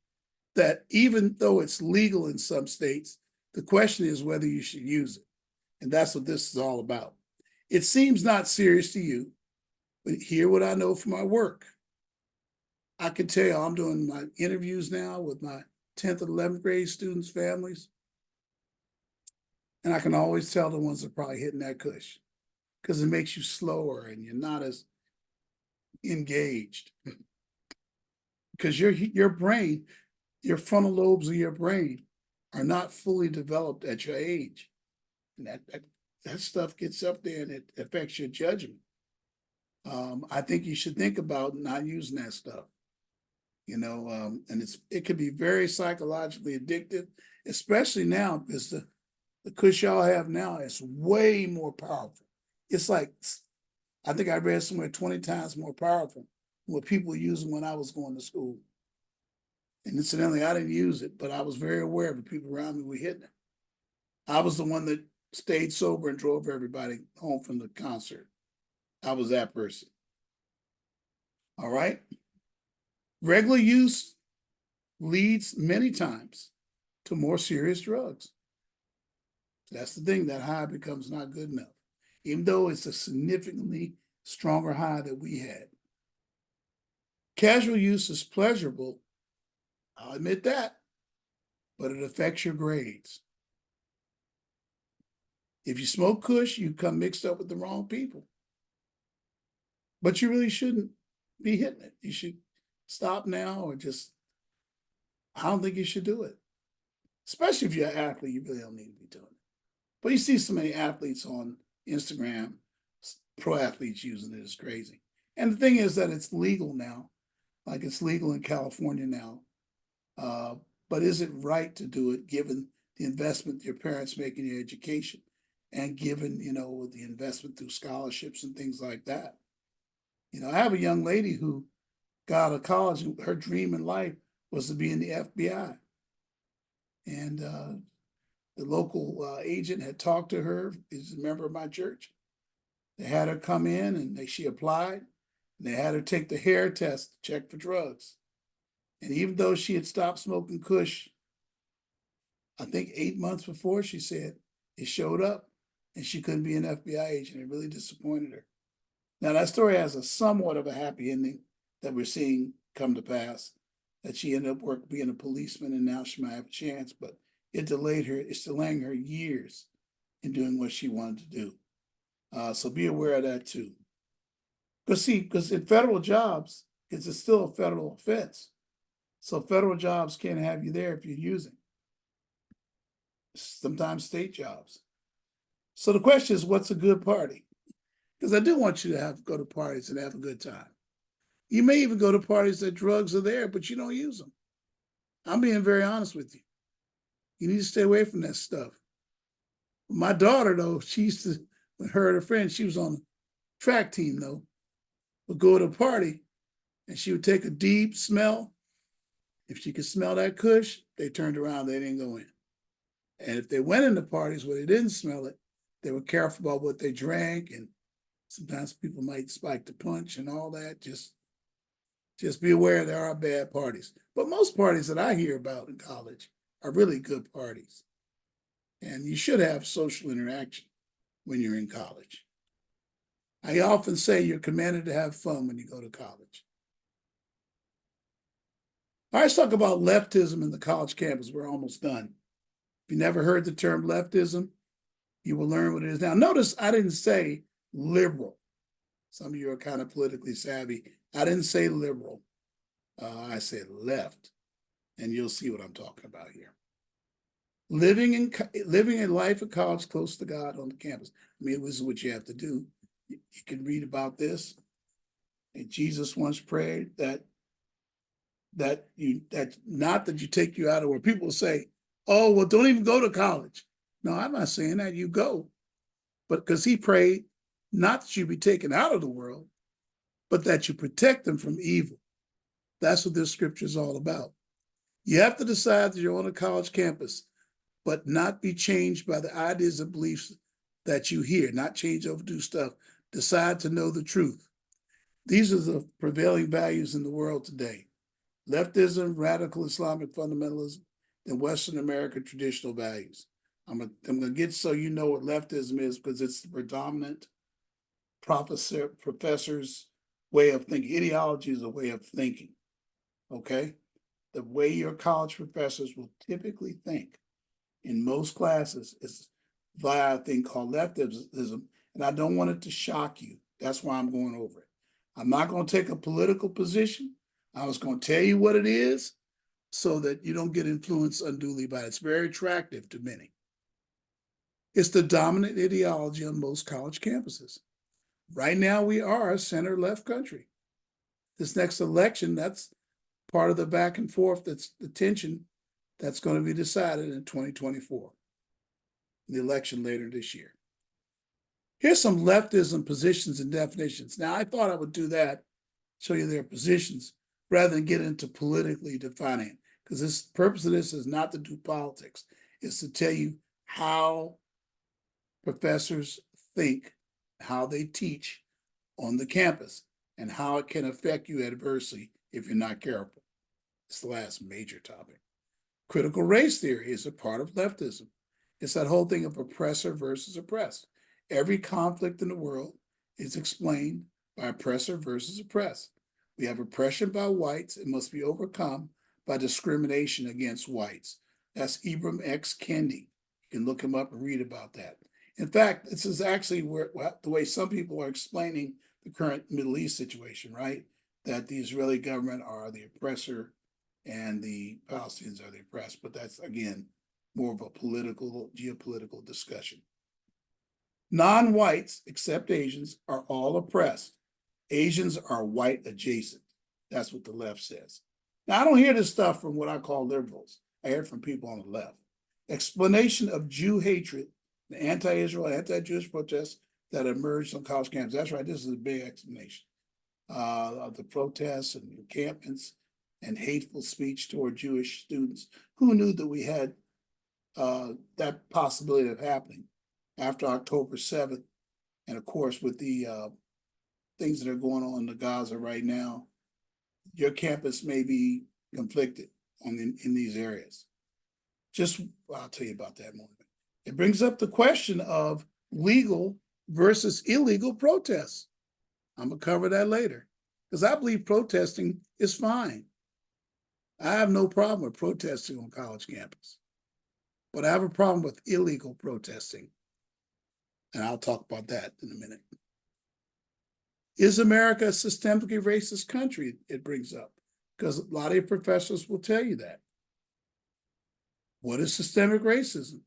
that even though it's legal in some states, the question is whether you should use it. And that's what this is all about. It seems not serious to you, but hear what I know from my work. I can tell you, I'm doing my interviews now with my 10th and 11th grade students' families. And I can always tell the ones that are probably hitting that Kush, because it makes you slower and you're not as engaged. Because your brain, your frontal lobes of your brain are not fully developed at your age. And that stuff gets up there and it affects your judgment. I think you should think about not using that stuff. And it can be very psychologically addictive, especially now, because the Kush y'all have now is way more powerful. It's like, I think I read somewhere 20 times more powerful than what people were using when I was going to school. And incidentally, I didn't use it, but I was very aware of the people around me were hitting it. I was the one that stayed sober and drove everybody home from the concert. I was that person. All right. Regular use leads many times to more serious drugs. That's the thing, that high becomes not good enough, even though it's a significantly stronger high that we had. Casual use is pleasurable, I'll admit that, but it affects your grades. If you smoke Kush, you come mixed up with the wrong people. But you really shouldn't be hitting it. You should stop now, or I don't think you should do it. Especially if you're an athlete, you really don't need to be doing it. But you see so many athletes on Instagram, pro athletes using it. It's crazy. And the thing is that it's legal now, like it's legal in California now. But is it right to do it given the investment your parents make in your education, and given, the investment through scholarships and things like that? I have a young lady who got out of college, and her dream in life was to be in the FBI. And the local agent had talked to her, is a member of my church. They had her come in, and she applied, and they had her take the hair test to check for drugs. And even though she had stopped smoking Kush, I think 8 months before, she said it showed up and she couldn't be an FBI agent. It really disappointed her. Now, that story has a somewhat of a happy ending that we're seeing come to pass. that she ended up being a policeman, and now she might have a chance, but it delayed her, it's delaying her years in doing what she wanted to do. So be aware of that too. Because in federal jobs, it's still a federal offense. So federal jobs can't have you there if you're using. Sometimes state jobs. So the question is, what's a good party? Because I do want you to go to parties and have a good time. You may even go to parties that drugs are there, but you don't use them. I'm being very honest with you. You need to stay away from that stuff. My daughter, though, she used to, when her and her friends, she was on the track team, though, would go to a party and she would take a deep smell. If she could smell that kush, they turned around, they didn't go in. And if they went into parties where they didn't smell it, they were careful about what they drank, and sometimes people might spike the punch and all that. Just be aware there are bad parties. But most parties that I hear about in college are really good parties. And you should have social interaction when you're in college. I often say you're commanded to have fun when you go to college. All right, let's talk about leftism in the college campus. We're almost done. If you never heard the term leftism, you will learn what it is now. Notice I didn't say liberal. Some of you are kind of politically savvy. I didn't say liberal. I said left, and you'll see what I'm talking about here. Living a life of college close to God on the campus. I mean, this is what you have to do. You can read about this. And Jesus once prayed that not that you take you out of where people say, oh, well, don't even go to college. No, I'm not saying that. You go. But because he prayed not that you be taken out of the world, but that you protect them from evil. That's what this scripture is all about. You have to decide that you're on a college campus, but not be changed by the ideas and beliefs that you hear, not change overdue stuff. Decide to know the truth. These are the prevailing values in the world today. Leftism, radical Islamic fundamentalism, and Western American traditional values. I'm going to get so you know what leftism is, because it's the predominant professor's way of thinking. Ideology is a way of thinking, okay? The way your college professors will typically think in most classes is via a thing called leftism, and I don't want it to shock you. That's why I'm going over it. I'm not going to take a political position. I was going to tell you what it is so that you don't get influenced unduly by it. It's very attractive to many. It's the dominant ideology on most college campuses. Right now, we are a center-left country. This next election, that's part of the back and forth, that's the tension that's going to be decided in 2024, the election later this year. Here's some leftism positions and definitions. Now, I thought I would do that, show you their positions, rather than get into politically defining it, because the purpose of this is not to do politics. It's to tell you how professors think, how they teach on the campus, and how it can affect you adversely if you're not careful. It's the last major topic. Critical race theory is a part of leftism. It's that whole thing of oppressor versus oppressed. Every conflict in the world is explained by oppressor versus oppressed. We have oppression by whites. It must be overcome by discrimination against whites. That's Ibram X. Kendi. You can look him up and read about that. In fact, this is actually the way some people are explaining the current Middle East situation, right? That the Israeli government are the oppressor and the Palestinians are the oppressed. But that's, again, more of a geopolitical discussion. Non-whites, except Asians, are all oppressed. Asians are white adjacent. That's what the left says. Now, I don't hear this stuff from what I call liberals. I hear it from people on the left. Explanation of Jew hatred, the anti-Israel, anti-Jewish protests that emerged on college campuses. That's right, this is a big explanation of the protests and encampments and hateful speech toward Jewish students. Who knew that we had that possibility of happening after October 7th? And of course, with the things that are going on in Gaza right now, your campus may be conflicted in these areas. I'll tell you about that more. It brings up the question of legal versus illegal protests. I'm going to cover that later, because I believe protesting is fine. I have no problem with protesting on college campus, but I have a problem with illegal protesting. And I'll talk about that in a minute. Is America a systemically racist country? It brings up, because a lot of your professors will tell you that. What is systemic racism?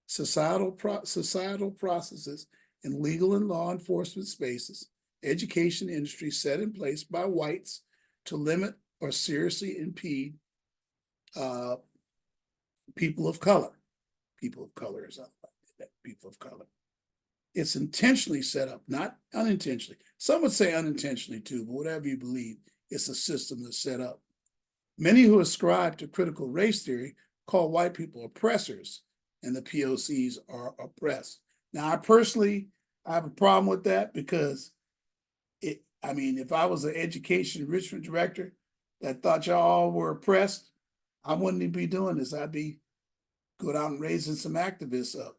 Societal processes in legal and law enforcement spaces, education industry set in place by whites to limit or seriously impede people of color. People of color is people of color. It's intentionally set up, not unintentionally. Some would say unintentionally too, but whatever you believe, it's a system that's set up. Many who ascribe to critical race theory call white people oppressors, and the POCs are oppressed. Now, I have a problem with that, because if I was an education enrichment director that thought y'all all were oppressed, I wouldn't be doing this. I'd be going out and raising some activists up.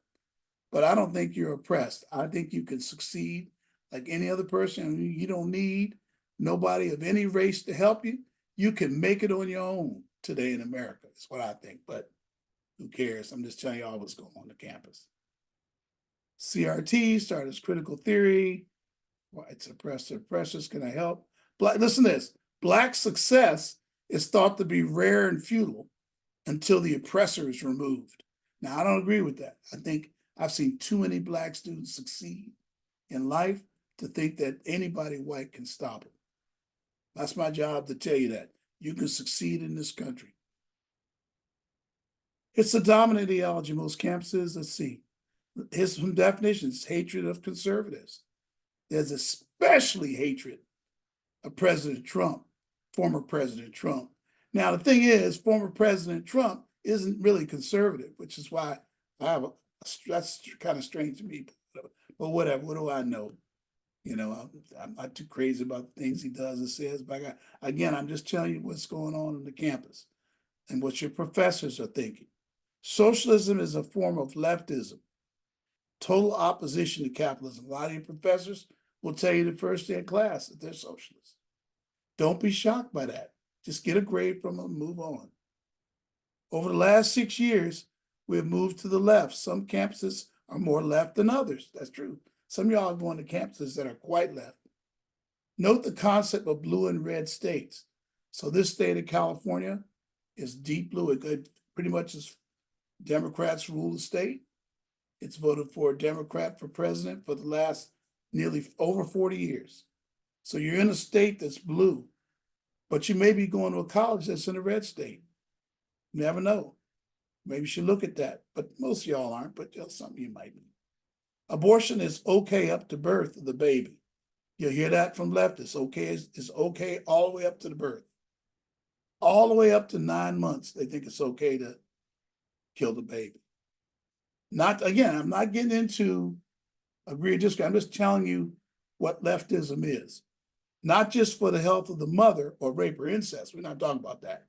But I don't think you're oppressed. I think you can succeed like any other person. You don't need nobody of any race to help you. You can make it on your own today in America. That's what I think, but who cares? I'm just telling you all what's going on the campus. CRT started as critical theory. Whites oppressed oppressors. Can I help? Listen to this. Black success is thought to be rare and futile until the oppressor is removed. Now, I don't agree with that. I think I've seen too many Black students succeed in life to think that anybody white can stop it. That's my job to tell you that. You can succeed in this country. It's the dominant ideology most campuses. Let's see. Here's some definitions. Hatred of conservatives. There's especially hatred of President Trump, former President Trump. Now, the thing is, former President Trump isn't really conservative, which is why that's kind of strange to me. But whatever, what do I know? I'm not too crazy about the things he does and says, but again, I'm just telling you what's going on the campus and what your professors are thinking. Socialism is a form of leftism, total opposition to capitalism. A lot of your professors will tell you the first day of class that they're socialists. Don't be shocked by that. Just get a grade from them and move on. Over the last 6 years, we have moved to the left. Some campuses are more left than others. That's true. Some of y'all are going to campuses that are quite left. Note the concept of blue and red states. So this state of California is deep blue. It pretty much is Democrats rule the state. It's voted for a Democrat for president for the last nearly over 40 years. So you're in a state that's blue, but you may be going to a college that's in a red state. You never know. Maybe you should look at that, but most of y'all aren't, but some of you might be. Abortion is okay up to birth of the baby. You'll hear that from leftists. It's okay all the way up to the birth. All the way up to 9 months, they think it's okay to kill the baby. I'm not getting into agree or disagree. I'm just telling you what leftism is. Not just for the health of the mother or rape or incest. We're not talking about that.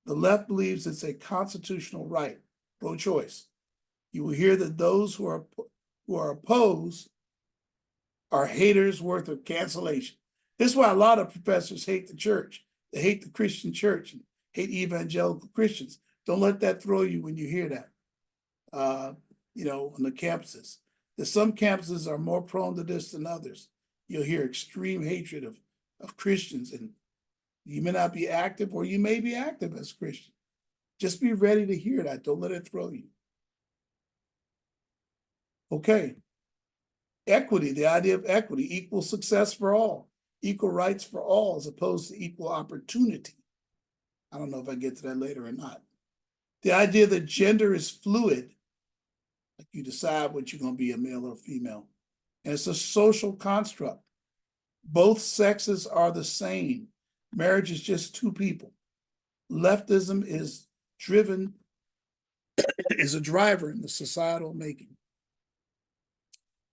The left believes it's a constitutional right, pro-choice. You will hear that those who are opposed are haters worth of cancellation. This is why a lot of professors hate the church. They hate the Christian church and hate evangelical Christians. Don't let that throw you when you hear that. On the campuses. That some campuses are more prone to this than others. You'll hear extreme hatred of Christians, and you may not be active, or you may be active as a Christian. Just be ready to hear that. Don't let it throw you. Okay. Equity, the idea of equity, equal success for all, equal rights for all, as opposed to equal opportunity. I don't know if I get to that later or not. The idea that gender is fluid, like you decide what you're going to be, a male or female. And it's a social construct. Both sexes are the same. Marriage is just two people. Leftism is a driver in the societal making.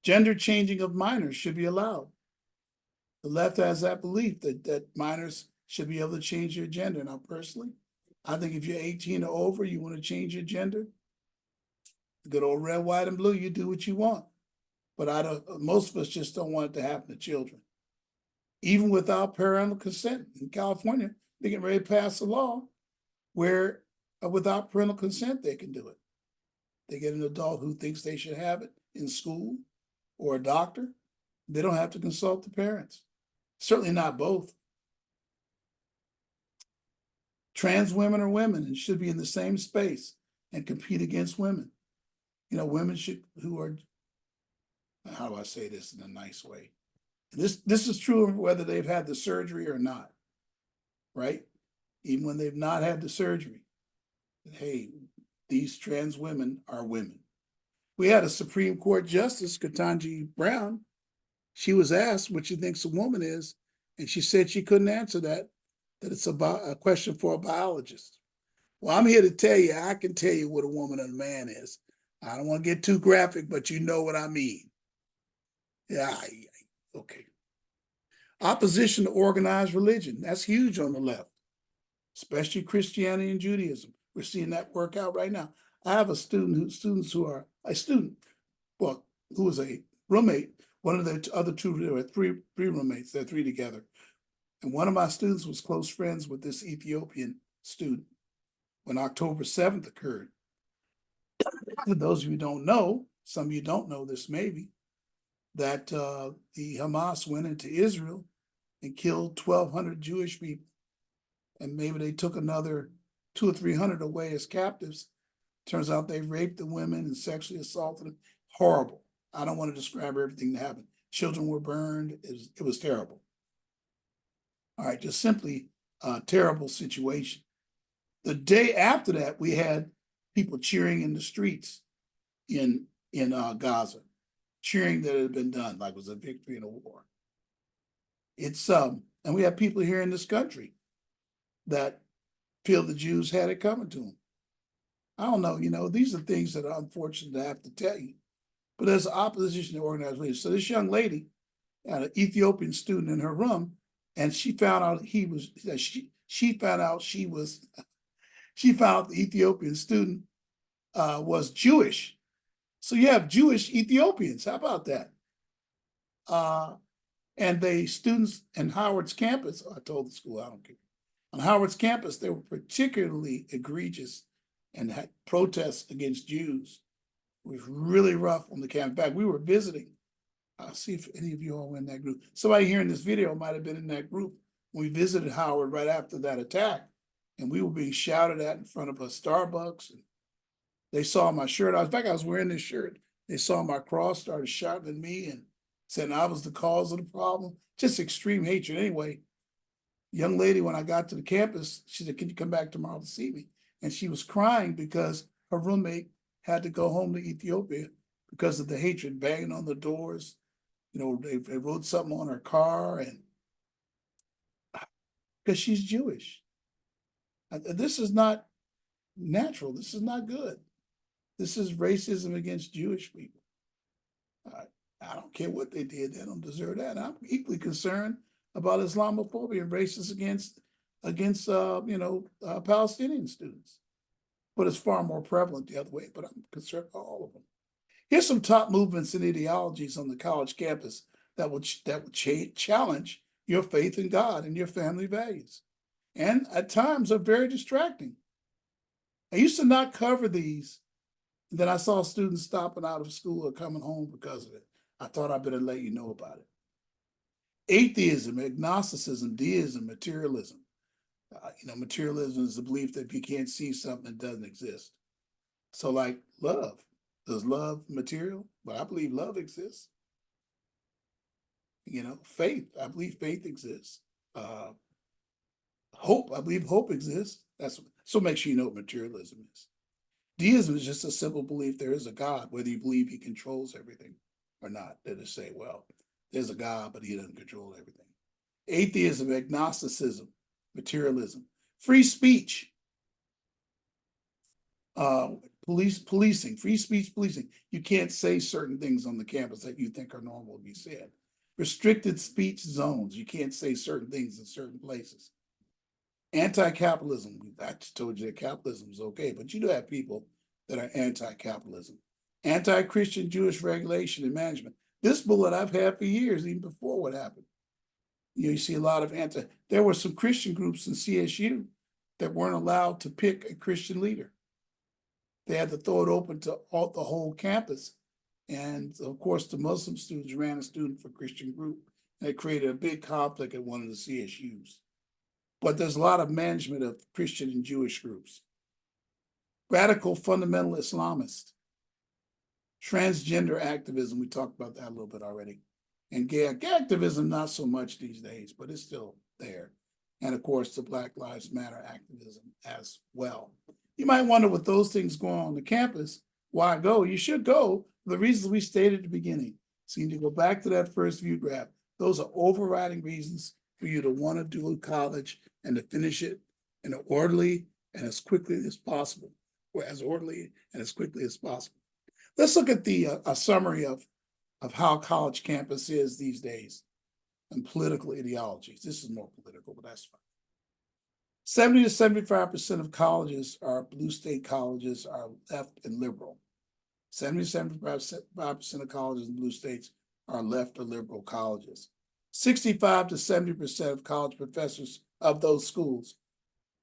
Gender changing of minors should be allowed. The left has that belief that minors should be able to change their gender. Now, personally, I think if you're 18 or over, you want to change your gender, the good old red, white, and blue, you do what you want. But most of us just don't want it to happen to children. Even without parental consent. In California, they get ready to pass a law where without parental consent, they can do it. They get an adult who thinks they should have it in school or a doctor. They don't have to consult the parents. Certainly not both. Trans women are women and should be in the same space and compete against women. You know, women who are, how do I say this in a nice way? This is true whether they've had the surgery or not, right? Even when they've not had the surgery. Hey, these trans women are women. We had a Supreme Court Justice, Ketanji Brown. She was asked what she thinks a woman is, and she said she couldn't answer that it's about a question for a biologist. Well, I'm here to tell you, I can tell you what a woman and a man is. I don't want to get too graphic, but you know what I mean. Yeah, okay. Opposition to organized religion, that's huge on the left, especially Christianity and Judaism. We're seeing that work out right now. I have a student who was a roommate. One of the other two, there were three roommates, they're three together. And one of my students was close friends with this Ethiopian student when October 7th occurred. For those of you who don't know, some of you don't know this maybe, that the Hamas went into Israel and killed 1,200 Jewish people. And maybe they took another 200 or 300 away as captives. Turns out they raped the women and sexually assaulted them. Horrible. I don't want to describe everything that happened. Children were burned. It was terrible. All right, just simply a terrible situation. The day after that, we had people cheering in the streets in Gaza, cheering that it had been done, like it was a victory in a war. It's and we have people here in this country that feel the Jews had it coming to them. I don't know, you know, these are things that are unfortunate to have to tell you. But there's opposition to organized religion. So this young lady had an Ethiopian student in her room, and she found out she found out the Ethiopian student was Jewish. So you have Jewish Ethiopians. How about that? And the students in Howard's campus, I told the school, I don't care. On Howard's campus, they were particularly egregious and had protests against Jews. It was really rough on the campus. In fact, we were visiting. I'll see if any of you all were in that group. Somebody here in this video might have been in that group when we visited Howard right after that attack. And we were being shouted at in front of a Starbucks. And they saw my shirt. In fact, I was wearing this shirt. They saw my cross, started shouting at me and saying I was the cause of the problem. Just extreme hatred. Anyway, young lady, when I got to the campus, she said, "Can you come back tomorrow to see me?" And she was crying because her roommate had to go home to Ethiopia because of the hatred, banging on the doors. You know, they wrote something on her car, and because she's Jewish. This is not natural. This is not good. This is racism against Jewish people. I don't care what they did. They don't deserve that. I'm equally concerned about Islamophobia and racism against Palestinian students. But it's far more prevalent the other way, but I'm concerned about all of them. Here's some top movements and ideologies on the college campus that will challenge your faith in God and your family values. And at times are very distracting. I used to not cover these. And then I saw students stopping out of school or coming home because of it. I thought I better let you know about it. Atheism, agnosticism, deism, materialism. Materialism is the belief that if you can't see something, it doesn't exist. So like love. Does love material? But I believe love exists. Faith. I believe faith exists. Hope. I believe hope exists. So make sure you know what materialism is. Deism is just a simple belief there is a God, whether you believe he controls everything or not. They just say, well, there's a God, but he doesn't control everything. Atheism, agnosticism, materialism, free speech, policing, free speech policing. You can't say certain things on the campus that you think are normal to be said. Restricted speech zones. You can't say certain things in certain places. Anti-capitalism. I just told you that capitalism is okay, but you do have people that are anti-capitalism. Anti-Christian Jewish regulation and management. This bullet I've had for years, even before what happened. You see a lot of there were some Christian groups in CSU that weren't allowed to pick a Christian leader. They had to throw it open to the whole campus. And of course, the Muslim students ran a student for Christian group. And it created a big conflict at one of the CSUs. But there's a lot of management of Christian and Jewish groups. Radical fundamental Islamists. Transgender activism, we talked about that a little bit already. And gay activism, not so much these days, but it's still there. And of course, the Black Lives Matter activism as well. You might wonder with those things going on the campus, why go? You should go for the reasons we stated at the beginning. So you need to go back to that first view graph. Those are overriding reasons for you to want to do college and to finish it in an orderly and as quickly as possible, or as orderly and as quickly as possible. Let's look at the a summary of how college campus is these days and political ideologies. This is more political, but that's fine. 70 to 75% of colleges are blue state colleges are left and liberal. 70 to 75% of colleges in blue states are left or liberal colleges. 65 to 70% of college professors of those schools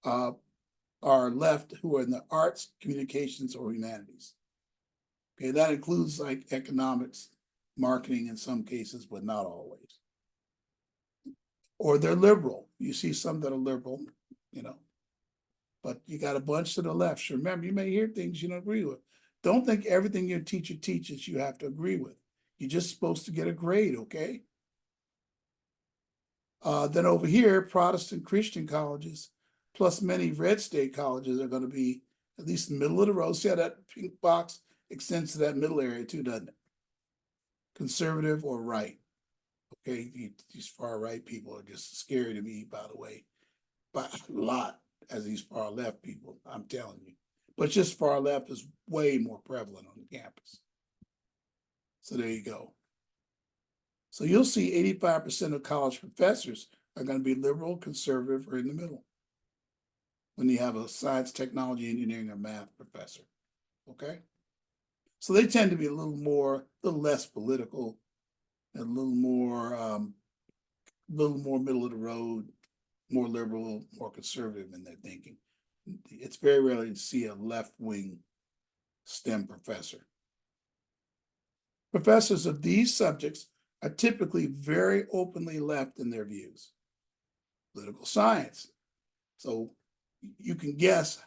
are left who are in the arts, communications, or humanities. Okay, that includes like economics, marketing in some cases, but not always. Or they're liberal. You see some that are liberal, you know, but you got a bunch to the left. So remember, you may hear things you don't agree with. Don't think everything your teacher teaches you have to agree with. You're just supposed to get a grade, okay? Then over here, Protestant Christian colleges, plus many red state colleges are going to be at least middle of the road. See how that pink box extends to that middle area too, doesn't it? Conservative or right. Okay, these far right people are just scary to me, by the way, by a lot as these far left people, I'm telling you. But just far left is way more prevalent on the campus. So there you go. So you'll see 85% of college professors are going to be liberal, conservative, or in the middle when you have a science, technology, engineering, or math professor. Okay? So they tend to be a little less political, a little more middle of the road, more liberal, more conservative in their thinking. It's very rare to see a left-wing STEM professor. Professors of these subjects are typically very openly left in their views. Political science. So you can guess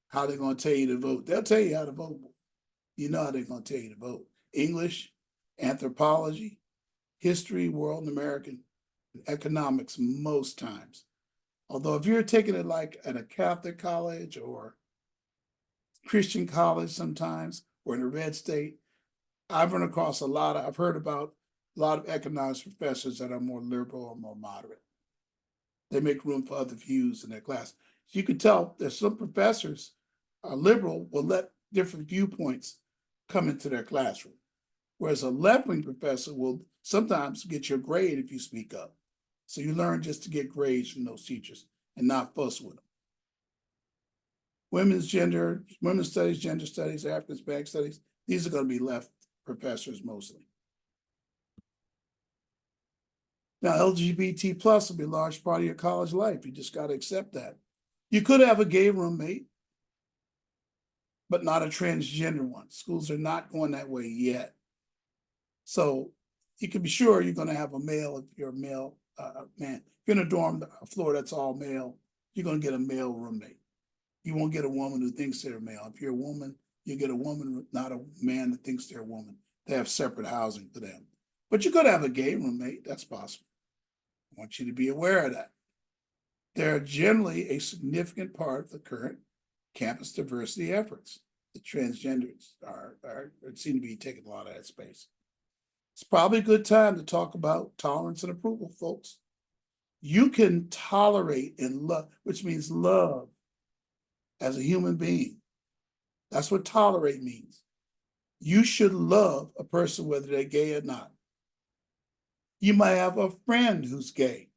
how they're going to tell you to vote. They'll tell you how to vote. You know how they're going to tell you to vote. English, anthropology, history, world and American, and economics most times. Although if you're taking it like at a Catholic college or Christian college sometimes, or in a red state, I've run across I've heard about a lot of economics professors that are more liberal or more moderate. They make room for other views in their class. So you can tell there's some professors are liberal, will let different viewpoints come into their classroom. Whereas a left-wing professor will sometimes get your grade if you speak up. So you learn just to get grades from those teachers and not fuss with them. Women's studies, gender studies, African Hispanic studies, these are going to be left professors mostly. Now, LGBT plus will be a large part of your college life. You just got to accept that. You could have a gay roommate, but not a transgender one. Schools are not going that way yet. So you can be sure you're going to have a male if you're a male man. If you're in a dorm floor that's all male, you're going to get a male roommate. You won't get a woman who thinks they're male. If you're a woman, you get a woman, not a man that thinks they're a woman. They have separate housing for them. But you could have a gay roommate. That's possible. I want you to be aware of that. They're generally a significant part of the current campus diversity efforts. The transgenders seem to be taking a lot of that space. It's probably a good time to talk about tolerance and approval, folks. You can tolerate and love, which means love as a human being. That's what tolerate means. You should love a person whether they're gay or not. You might have a friend who's gay.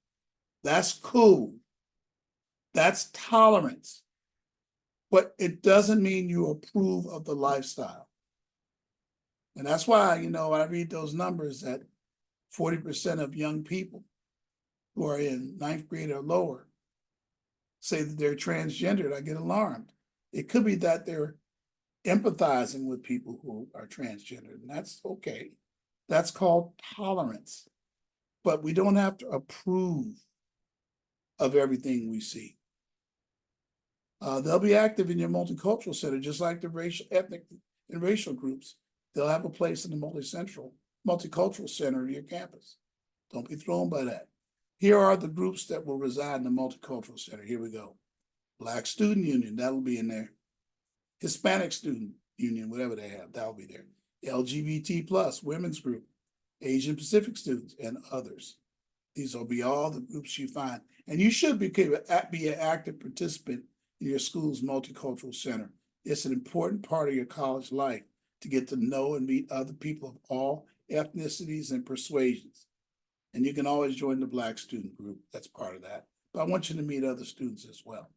That's cool. That's tolerance. But it doesn't mean you approve of the lifestyle. And that's why, when I read those numbers that 40% of young people who are in 9th grade or lower say that they're transgendered, I get alarmed. It could be that they're empathizing with people who are transgendered, and that's okay. That's called tolerance. But we don't have to approve of everything we see. They'll be active in your multicultural center, just like the racial, ethnic, and racial groups. They'll have a place in the multicultural center of your campus. Don't be thrown by that. Here are the groups that will reside in the multicultural center. Here we go. Black Student Union, that'll be in there. Hispanic Student Union, whatever they have, that'll be there. LGBT plus, women's group, Asian Pacific students, and others. These will be all the groups you find. And you should be an active participant in your school's multicultural center. It's an important part of your college life to get to know and meet other people of all ethnicities and persuasions. And you can always join the Black student group. That's part of that. But I want you to meet other students as well.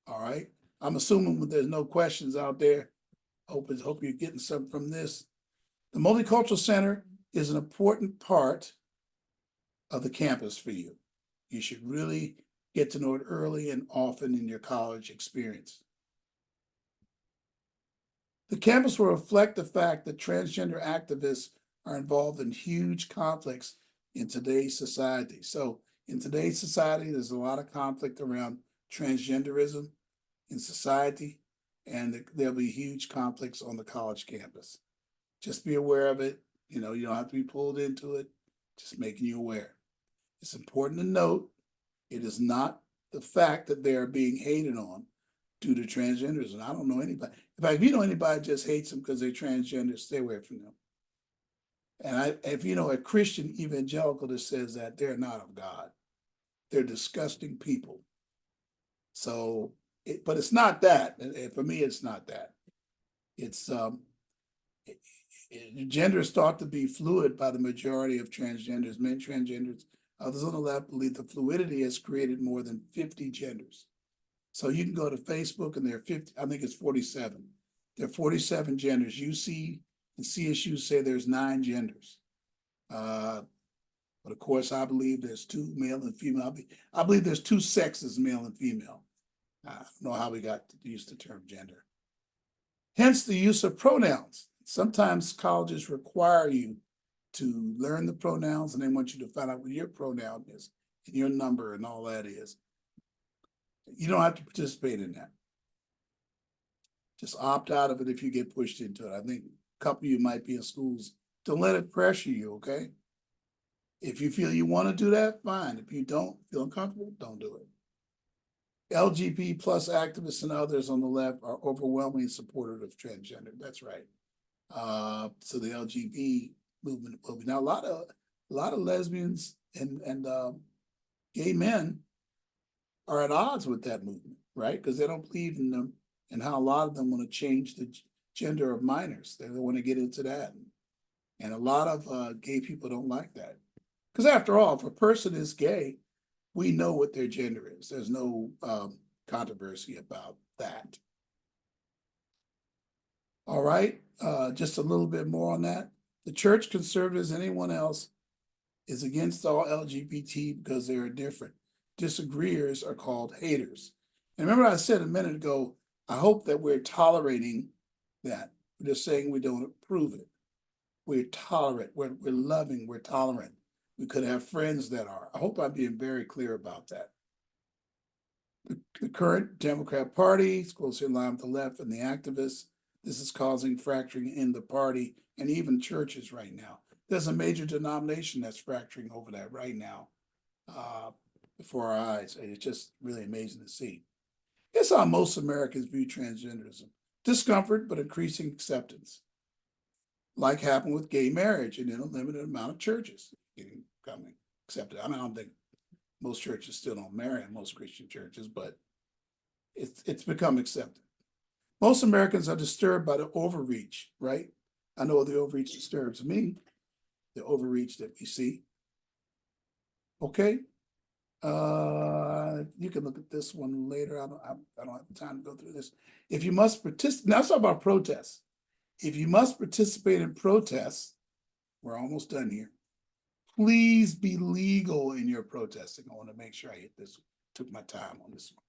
All right. I'm assuming that there's no questions out there. Hope you're getting something from this. The Multicultural Center is an important part of the campus for you. You should really get to know it early and often in your college experience. The campus will reflect the fact that transgender activists are involved in huge conflicts in today's society. So in today's society, there's a lot of conflict around transgenderism in society, and there'll be huge conflicts on the college campus. Just be aware of it. You know, you don't have to be pulled into it, just making you aware. It's important to note, it is not the fact that they are being hated on due to transgenderism. I don't know anybody. In fact, if you know anybody just hates them because they're transgender, stay away from them. And if you know a Christian evangelical that says that, they're not of God. They're disgusting people. So, but it's not that. For me, it's not that. It's gender is thought to be fluid by the majority of transgenders, men transgenders. Others on the left believe the fluidity has created more than 50 genders. So you can go to Facebook and there are 50, I think it's 47. There are 47 genders. UC and CSU say there's 9 genders. But of course, I believe there's 2 male and female. I believe there's 2 sexes, male and female. I don't know how we got to use the term gender. Hence the use of pronouns. Sometimes colleges require you to learn the pronouns, and they want you to find out what your pronoun is and your number and all that is. You don't have to participate in that. Just opt out of it if you get pushed into it. I think a couple of you might be in schools. Don't let it pressure you, okay? If you feel you want to do that, fine. If you don't feel uncomfortable, don't do it. LGBT plus activists and others on the left are overwhelmingly supportive of transgender. That's right. So the LGBT movement will be now a lot of lesbians and gay men are at odds with that movement, right? Because they don't believe in them and how a lot of them want to change the gender of minors. They want to get into that. And a lot of gay people don't like that. Because after all, if a person is gay, we know what their gender is. There's no controversy about that. All right, just a little bit more on that. The church, conservatives, anyone else is against all LGBT because they are different. Disagreeers are called haters. And remember I said a minute ago, I hope that we're tolerating that. We're just saying we don't approve it. We're tolerant, we're loving, we're tolerant. We could have friends that are. I hope I'm being very clear about that. The current Democrat Party is closely in line with the left and the activists. This is causing fracturing in the party and even churches right now. There's a major denomination that's fracturing over that right now before our eyes. And it's just really amazing to see. It's how most Americans view transgenderism. Discomfort, but increasing acceptance. Like happened with gay marriage and in a limited amount of churches becoming accepted. I mean, I don't think most churches still don't marry in most Christian churches, but it's become accepted. Most Americans are disturbed by the overreach, right? I know the overreach disturbs me, the overreach that we see. Okay. You can look at this one later. I don't have time to go through this. If you must participate, now let's talk about protests. If you must participate in protests, we're almost done here. Please be legal in your protesting. I want to make sure I hit this took my time on this one.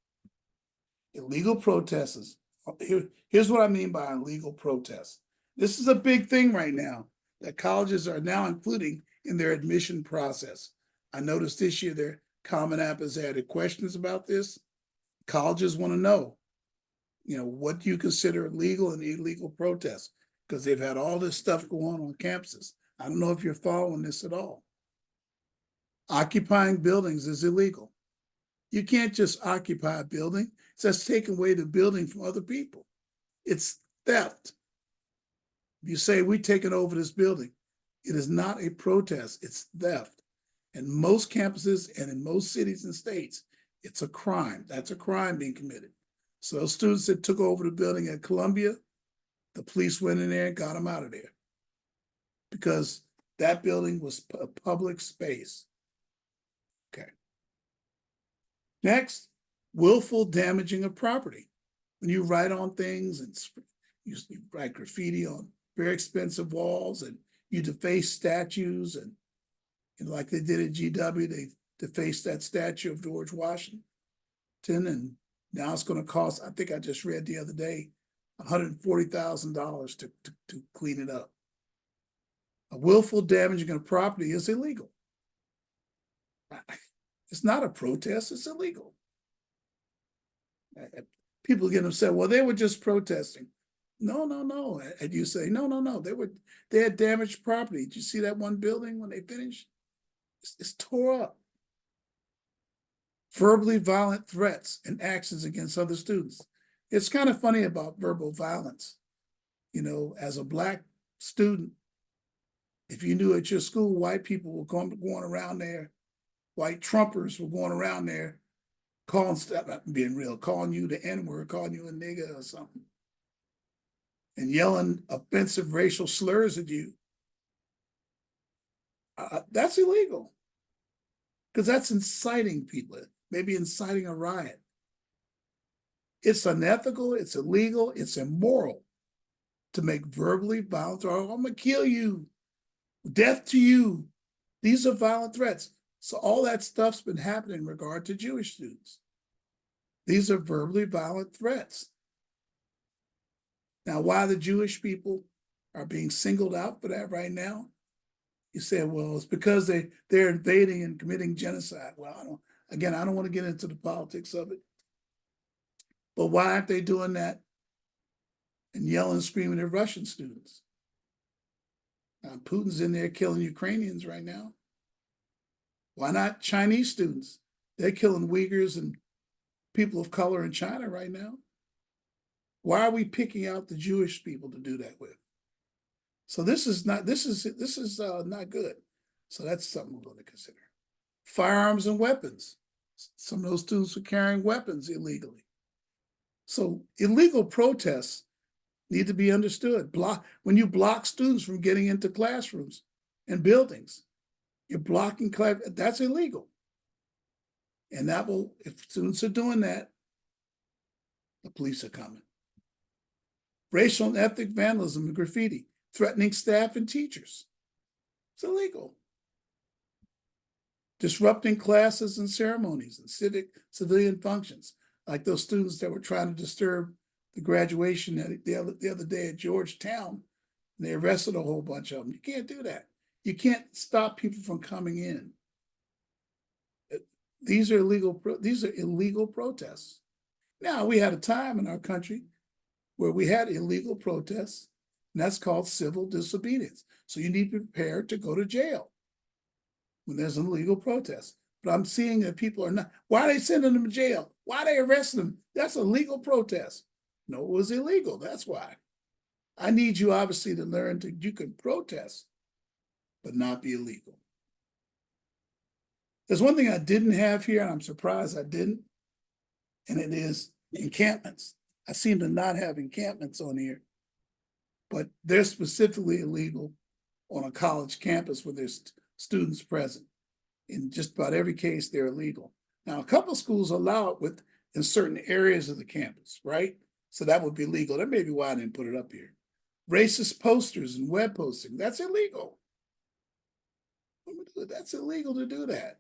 Illegal protests. Here's what I mean by illegal protests. This is a big thing right now that colleges are now including in their admission process. I noticed this year their Common App has added questions about this. Colleges want to know, what do you consider legal and illegal protests? Because they've had all this stuff go on campuses. I don't know if you're following this at all. Occupying buildings is illegal. You can't just occupy a building. It's just taking away the building from other people. It's theft. If you say we're taking over this building, it is not a protest, it's theft. And most campuses and in most cities and states, it's a crime. That's a crime being committed. So those students that took over the building at Columbia, the police went in there and got them out of there because that building was a public space. Okay. Next, willful damaging of property. When you write on things and you write graffiti on very expensive walls and you deface statues and like they did at GW, they defaced that statue of George Washington, and now it's going to cost, I think I just read the other day, $140,000 to clean it up. A willful damaging of property is illegal. It's not a protest, it's illegal. People get upset, well, they were just protesting. No. And you say, no. They had damaged property. Did you see that one building when they finished? It's tore up. Verbally violent threats and actions against other students. It's kind of funny about verbal violence. As a Black student, if you knew at your school, white people were going around there, white Trumpers were going around there calling you the N-word, calling you a nigga or something, and yelling offensive racial slurs at you, that's illegal. Because that's inciting people, maybe inciting a riot. It's unethical, it's illegal, it's immoral to make verbally violent or I'm gonna kill you, death to you. These are violent threats. So all that stuff's been happening in regard to Jewish students. These are verbally violent threats. Now, why the Jewish people are being singled out for that right now? You say, well, it's because they're invading and committing genocide. Well, I don't want to get into the politics of it. But why aren't they doing that and yelling and screaming at Russian students? Putin's in there killing Ukrainians right now. Why not Chinese students? They're killing Uyghurs and people of color in China right now. Why are we picking out the Jewish people to do that with? So this is not good. So that's something we're going to consider. Firearms and weapons. Some of those students were carrying weapons illegally. So illegal protests need to be understood. When you block students from getting into classrooms and buildings, you're blocking class, that's illegal. And that will, if students are doing that, the police are coming. Racial and ethnic vandalism and graffiti, threatening staff and teachers. It's illegal. Disrupting classes and ceremonies and civilian functions, like those students that were trying to disturb the graduation the other day at Georgetown, and they arrested a whole bunch of them. You can't do that. You can't stop people from coming in. These are illegal protests. Now, we had a time in our country where we had illegal protests, and that's called civil disobedience. So you need to be prepared to go to jail when there's an illegal protest. But I'm seeing that people are not. Why are they sending them to jail? Why are they arresting them? That's a legal protest. No, it was illegal. That's why. I need you obviously to learn you can protest, but not be illegal. There's one thing I didn't have here, and I'm surprised I didn't, and it is encampments. I seem to not have encampments on here, but they're specifically illegal on a college campus where there's students present. In just about every case, they're illegal. Now, a couple of schools allow it in certain areas of the campus, right? So that would be legal. That may be why I didn't put it up here. Racist posters and web posting, that's illegal. That's illegal to do that.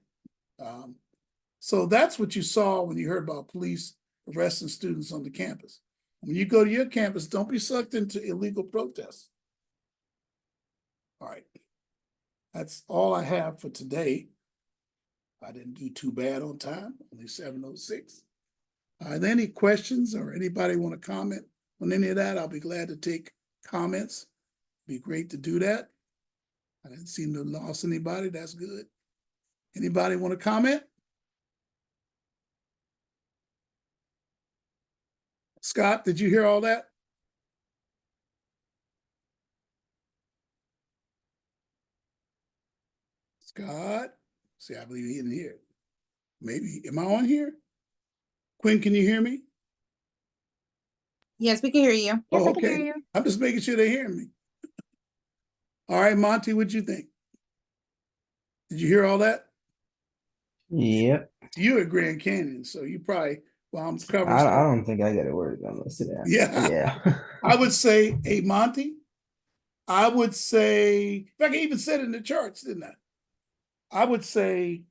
So that's what you saw when you heard about police arresting students on the campus. When you go to your campus, don't be sucked into illegal protests. All right. That's all I have for today. I didn't do too bad on time, only 7:06. Are there any questions or anybody want to comment on any of that? I'll be glad to take comments. Be great to do that. I didn't seem to have lost anybody. That's good. Anybody want to comment? Scott, did you hear all that? Scott? See, I believe he didn't hear it. Maybe, am I on here? Quinn, can you hear me? Yes, we can hear you. Yes, Oh, I can hear okay. you. I'm just making sure they're hearing me. All right, Monty, what'd you think? Did you hear all that? Yep. You're at Grand Canyon, so you probably, well, I'm covering I stuff. don't think I got a word on this today. Yeah. Yeah. I would say, hey, Monty, I would say, in fact, I even said it in the charts, didn't I? I would say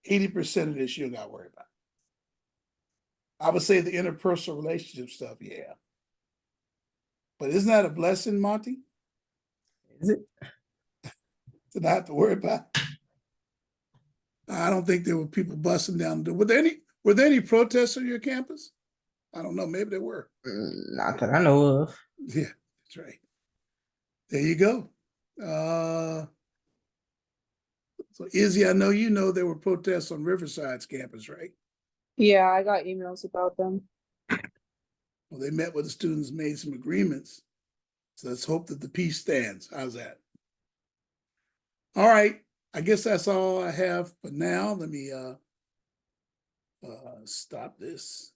80% of this you don't got to worry about. I would say the interpersonal relationship stuff, yeah. But isn't that a blessing, Monty? Is it? To not have to worry about? I don't think there were people busting down the door. Were there any protests on your campus? I don't know. Maybe there were. Not that I know of. Yeah, that's right. There you go. So Izzy, I know you know there were protests on Riverside's campus, right? Yeah, I got emails about them. Well, they met with the students, made some agreements. So let's hope that the peace stands. How's that? All right. I guess that's all I have for now. Let me stop this.